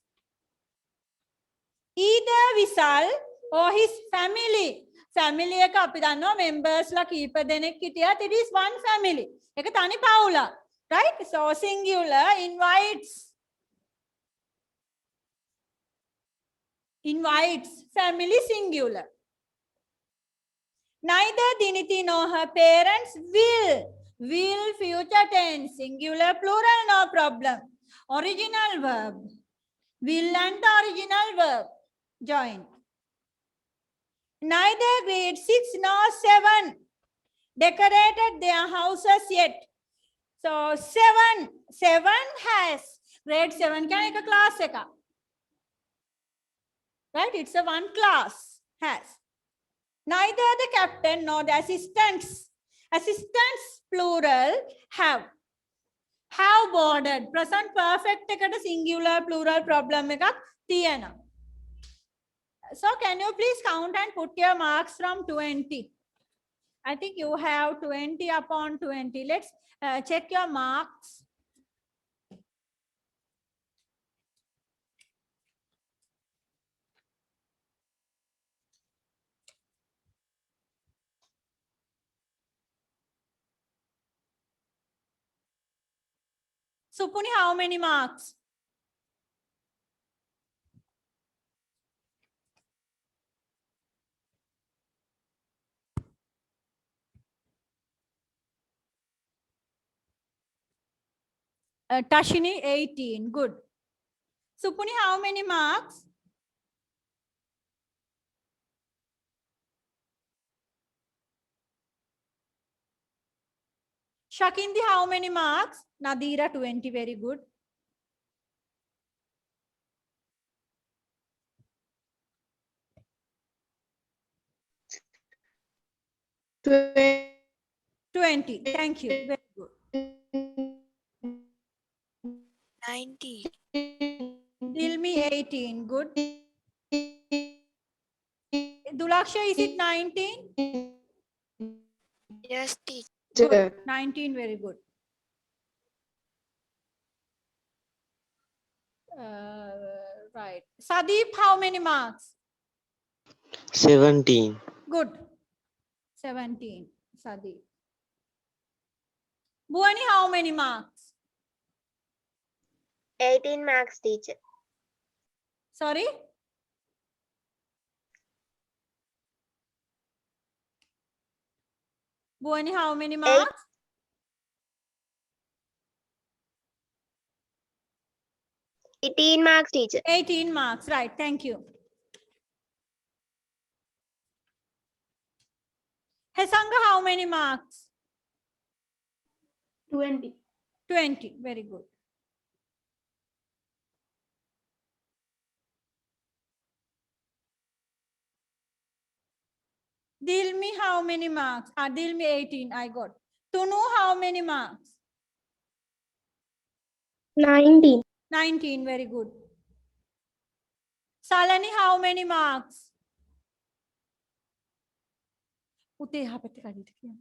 Either Vishal or his family. Family එක අපි දන්නවා members ලා කීප දෙනෙක් හිටියත් it is one family. ඒක තනි පවුලක්. Right? So singular invites. Invites. Family singular. Neither Diniti nor her parents will. Will future tense. Singular plural no problem. Original verb. Will and original verb. Join. Neither grade 6 nor 7 decorated their houses yet. So 7 has. Grade 7 can make a class. Right? It's a one class. Has. Neither the captain nor the assistants. Assistants plural have. Have boarded. Present perfect eකට singular plural problem එකක් තියෙනවා. So can you please count and put your marks from 20? I think you have 20 upon 20. Let's check your marks. Supuni, how many marks? Tashini, 18. Good. Supuni, how many marks? Shakindi, how many marks? Nadira, 20. Very good. Twenty. 20. Thank you. Very good. 90. Dilmi, 18. Good. Dulaksha, is it 19? Yes, teacher. Good. 19. Very good. Right. Sadeep, how many marks? 17. Good. 17. Sadeep. Bhuwani, how many marks? 18 marks, teacher. Sorry? Bhuwani, how many marks? 18 marks, teacher. 18 marks. Right. Thank you. Hesanga, how many marks? 20. 20. Very good. Dilmi, how many marks? Dilmi, 18. I got. Tunu, how many marks? 19. 19. Very good. Salani, how many marks? Ute එහා පැත්තේ කඩියට කියන්න.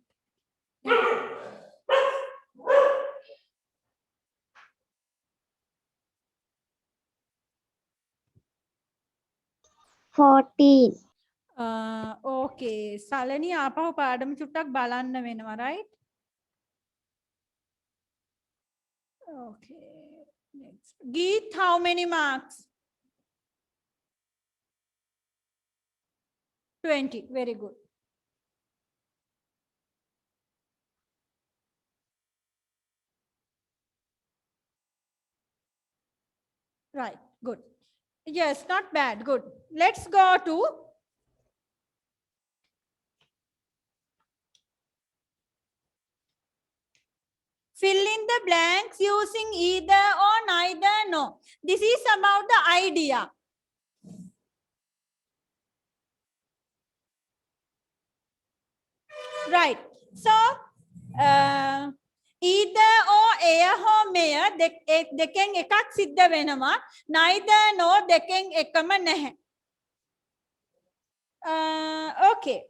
14. Okay. Salani, ආපහු පාඩම චුට්ටක් බලන්න වෙනවා, right? Okay. Next. Geet, how many marks? 20. Very good. Right. Good. Yes, not bad. Good. Let's go to fill in the blanks using either or neither. No. This is about the idea. Right. So, either or එය හෝ මෙය දෙකෙන් එකක් සිද්ධ වෙනවා. Neither no දෙකෙන් එකම නැහැ. Okay.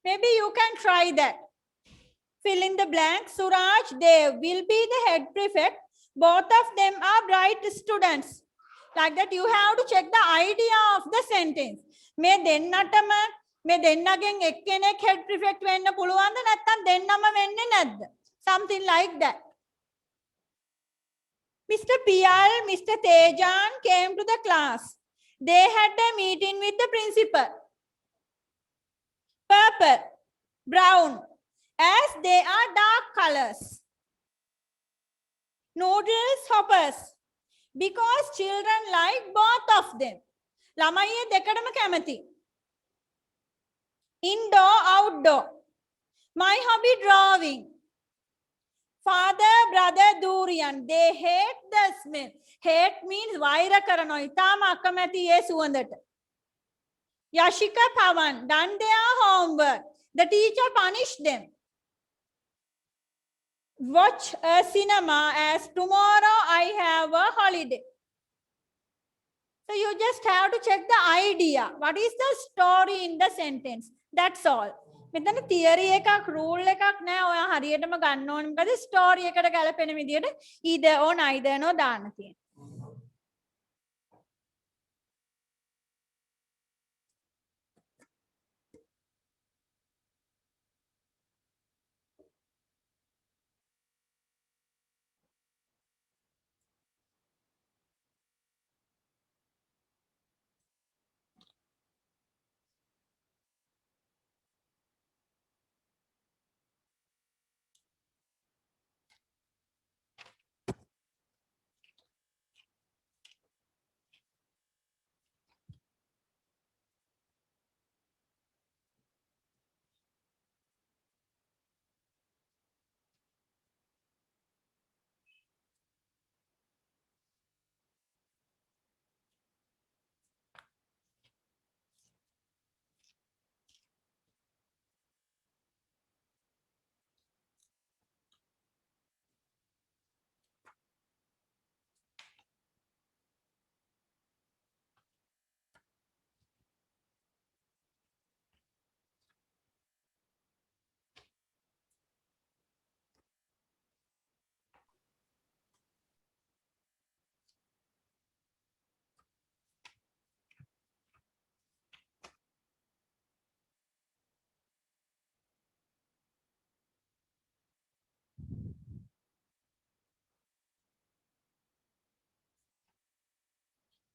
Maybe you can try that. Fill in the blank. Suraj, Dev will be the head prefect. Both of them are bright students. Like that, you have to check the idea of the sentence. මේ දෙන්නටම මේ දෙන්නගෙන් එක්කෙනෙක් head prefect වෙන්න පුළුවන්ද නැත්නම් දෙන්නම වෙන්නේ නැද්ද? Something like that. Mr. Pial, Mr. Tejan came to the class. They had a meeting with the principal. Purple, brown, as they are dark colors. Noodles, hoppers, because children like both of them. ළමයි දෙකටම කැමති. Indoor, outdoor. My hobby, drawing. Father, brother, durian. They hate the smell. Hate means වෛර කරනවා. ඊටාම අකමැති ඒ සුවඳට. Yashika, Pawan, done their homework. The teacher punished them. Watch a cinema as tomorrow I have a holiday. So you just have to check the idea. What is the story in the sentence? That's all. මෙතන theory එකක් rule එකක් නෑ. ඔයා හරියටම ගන්න ඕනේ. මොකද story එකට ගැලපෙන විදියට either or neither no දාන්න තියෙනවා.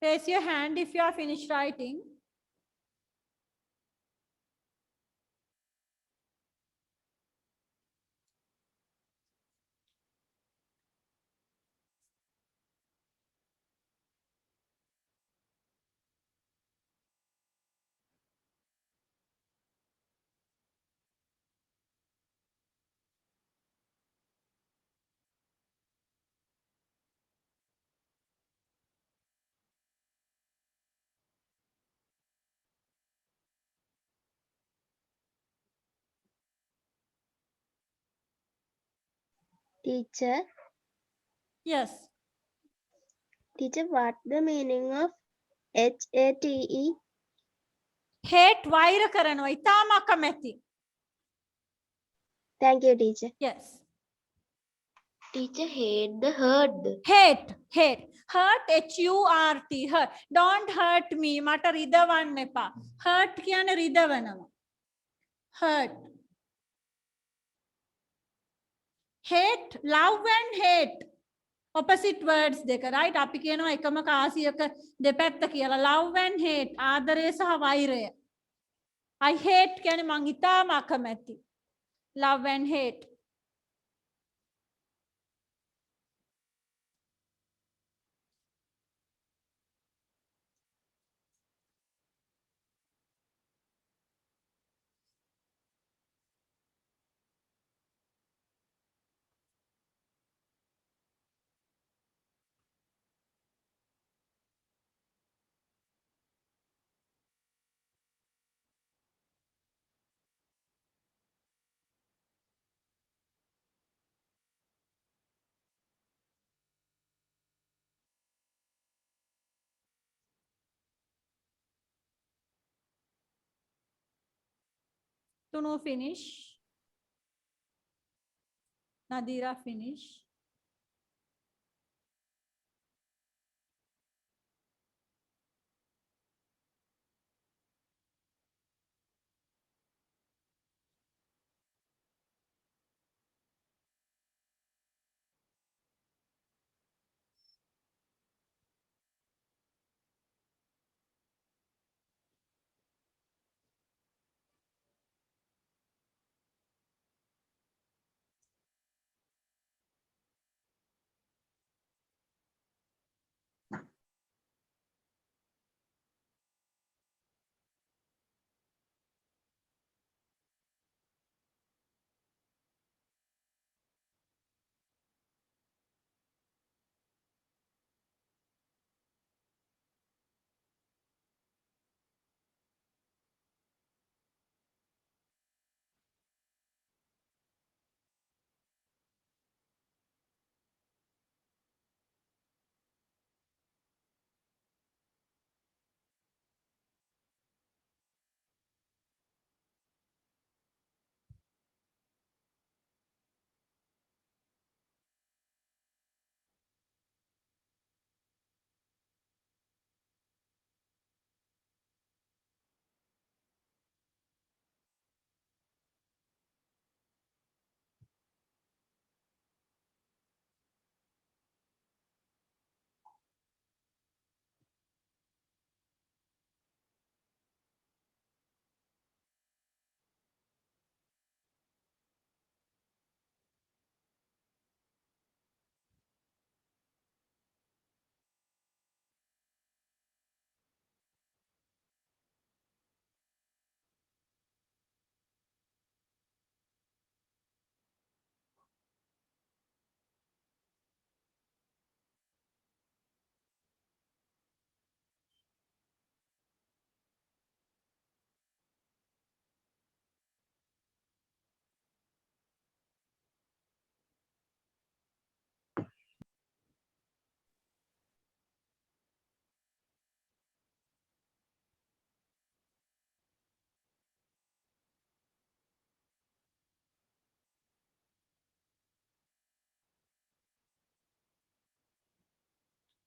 Raise your hand if you are finished writing. Teacher, Yes. teacher, what the meaning of HATE? Hate වෛර කරනවා. ඉතාම අකමැති. Thank you, teacher. Yes. Teacher, hate the hurt. Hate. Hurt, H-U-R-T. Hurt. Don't hurt me. මට රිදවන්න එපා. Hurt කියන්නේ රිදවනවා. Hurt. Hate, love and hate. Opposite words දෙක, right? අපි කියනවා එකම කාසියක දෙපැත්ත කියලා. Love and hate. ආදරය සහ වෛරය. I hate කියන්නේ මං ඉතාම අකමැති. Love and hate. Tunu finish. Nadira finish.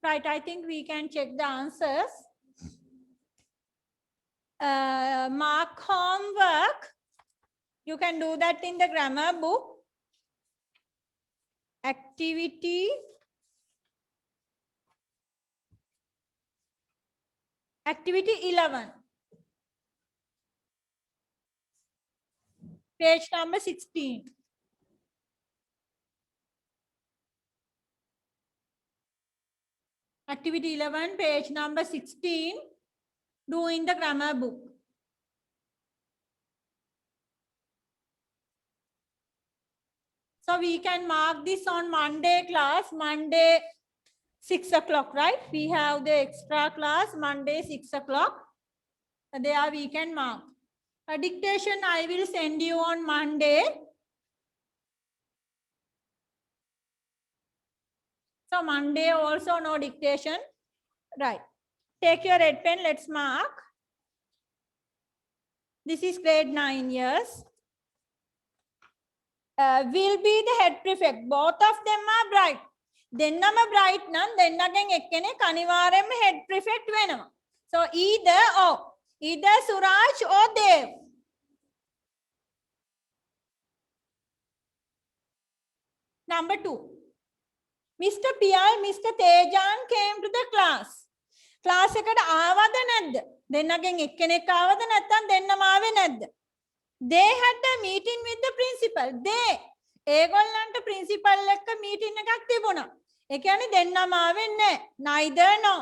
Right, I think we can check the answers. Mark homework. You can do that in the grammar book. Activity Activity 11. Page number 16. Activity 11, page number 16. Do in the grammar book. So we can mark this on Monday class, Monday 6 o'clock, right? We have the extra class Monday 6 o'clock. There we can mark. A dictation I will send you on Monday. So Monday also no dictation. Right. Take your red pen, let's mark. This is grade 9 years. Will be the head prefect. Both of them are bright. දෙන්නම bright නම් දෙන්නගෙන් එක්කෙනෙක් අනිවාර්යයෙන්ම head prefect වෙනවා. So either Suraj or Dev. Number 2. Mr. Piyal, Mr. Tejan came to the class. Class එකට ආවද නැද්ද? දෙන්නගෙන් එක්කෙනෙක් ආවද නැත්නම් දෙන්නම ආවේ නැද්ද? They had a meeting with the principal. ඒගොල්ලන්ට principal එක්ක meeting එකක් තිබුණා. ඒ කියන්නේ දෙන්නම ආවේ නැහැ. Neither no.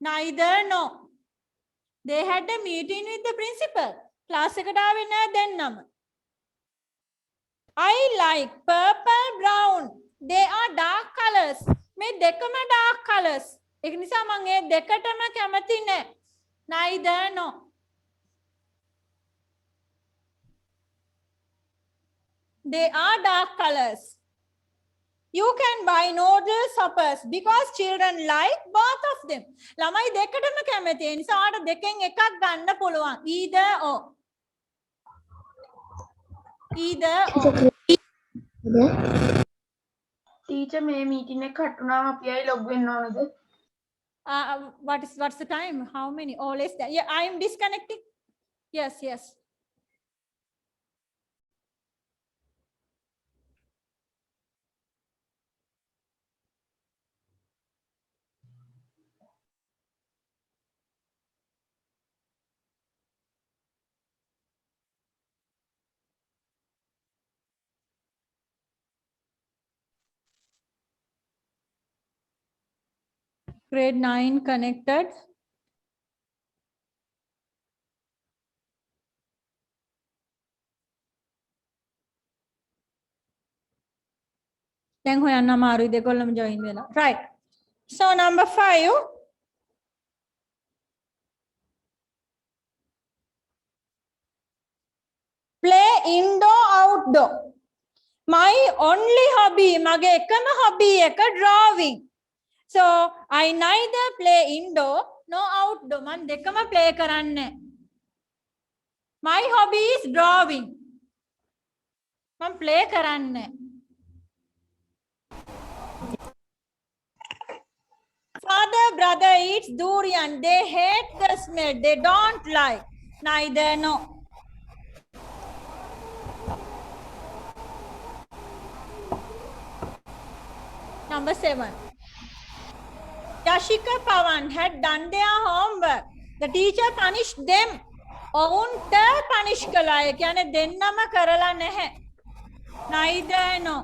Neither no. They had a meeting with the principal. Class එකට ආවේ නැහැ දෙන්නම. I like purple, brown. They are dark colors. මේ දෙකම dark colors. ඒක නිසා මම ඒ දෙකටම කැමති නැහැ. Neither no. They are dark colors. You can buy noodle suppers because children like both of them. ළමයි දෙකටම කැමති. ඒ නිසා ඔයාලට දෙකෙන් එකක් ගන්න පුළුවන්. Either or. Either or. Teacher මේ මීටින් එක කට් වුණාම අපි ආයි ලොග් වෙන්න ඕනද? What's the time? How many? Always there. Yeah, I am disconnecting. Yes. Grade 9 connected. දැන් හොයන්න අමාරුයි දෙකොල්ලම join වෙලා. Right. So number 5. Play indoor outdoor. My only hobby, මගේ එකම hobby එක drawing. So I neither play indoor nor outdoor. මම දෙකම play කරන්නේ. My hobby is drawing. මම play කරන්නේ. Father, brother eats durian. They hate the smell. They don't like. Neither no. Number 7. Yashika Pawan had done their homework. The teacher punished them. ඔවුන්ට punish කළා. ඒ කියන්නේ දෙන්නම කරලා නැහැ. Neither no.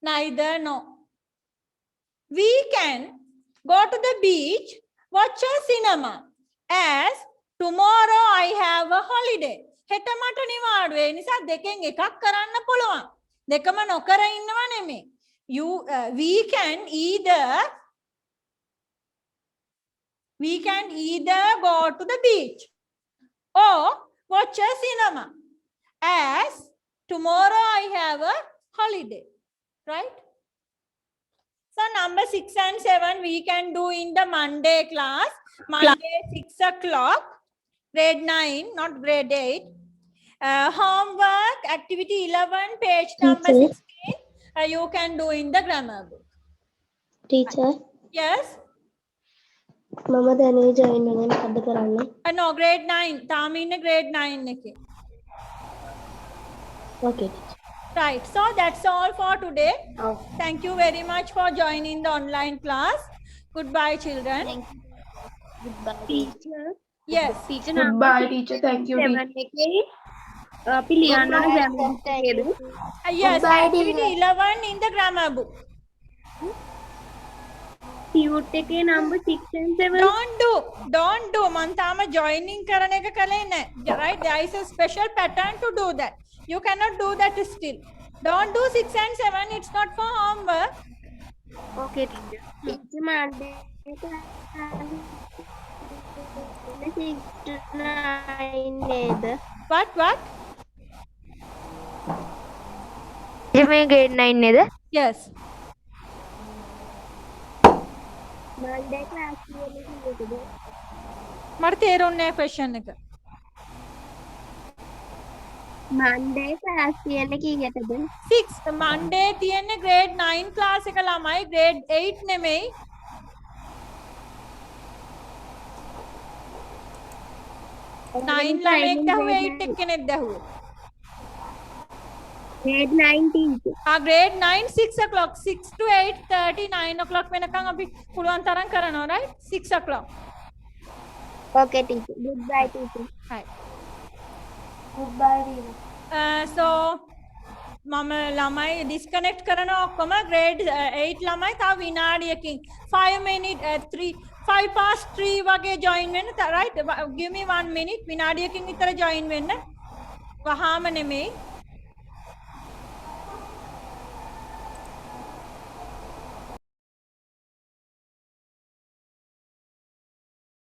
Neither no. We can go to the beach, watch a cinema. As tomorrow I have a holiday. හෙට මට නිවාඩුවේ. ඒ නිසා දෙකෙන් එකක් කරන්න පුළුවන්. දෙකම නොකර ඉන්නව නෙමෙයි. We can either go to the beach or watch a cinema. As tomorrow I have a holiday. Right? So number 6 and 7 we can do in the Monday class. Monday 6 o'clock. Grade 9, not grade 8. Homework, activity 11, page number 16. You can do in the grammar book. Teacher, Yes? මම දැනේ join වෙන්නේ මොකද්ද කරන්නේ? No, grade 9. තාම ඉන්නේ grade 9 එකේ. Okay, teacher. Right. So that's all for today. Oh. Thank you very much for joining the online class. Goodbye, children. Teacher Yes. Teacher Goodbye, teacher. Thank you, teacher. එකේ අපි ලියන්න ඕන grammar එකේද Yes. Goodbye, Activity 11 in the grammar book. Tute එකේ number 6 and 7 Don't do. Man tama joining කරන එක කලේ නැහැ. Right? There is a special pattern to do that. You cannot do that still. Don't do 6 and 7. It's not for homework. Okay teacher teacher Monday එක 6 to 9 නේද What? මේ grade 9 නේද Yes. මන්ඩේ class එකේද මට තේරුන්නේ නැහැ question එක. මන්ඩේ class තියෙන්නේ කීයටද 6 Monday තියෙන්නේ grade 9 class එක ළමයි grade 8 නෙමෙයි. Nine ළමෙක් දැහුවේ 8 එක්කෙනෙක් දැහුවේ. grade 9 teacher grade 9 6 o'clock 6 to 8:30 9 o'clock වෙනකන් අපි පුළුවන් තරම් කරනවා right 6 o'clock. okay teacher goodbye teacher Right. goodbye teacher So මම ළමයි disconnect කරනවා ඔක්කොම grade 8 ළමයි තව විනාඩියකින් 5 minute 5 past 3 වගේ join වෙන්න right give me 1 minute විනාඩියකින් විතර join වෙන්න වහාම නෙමෙයි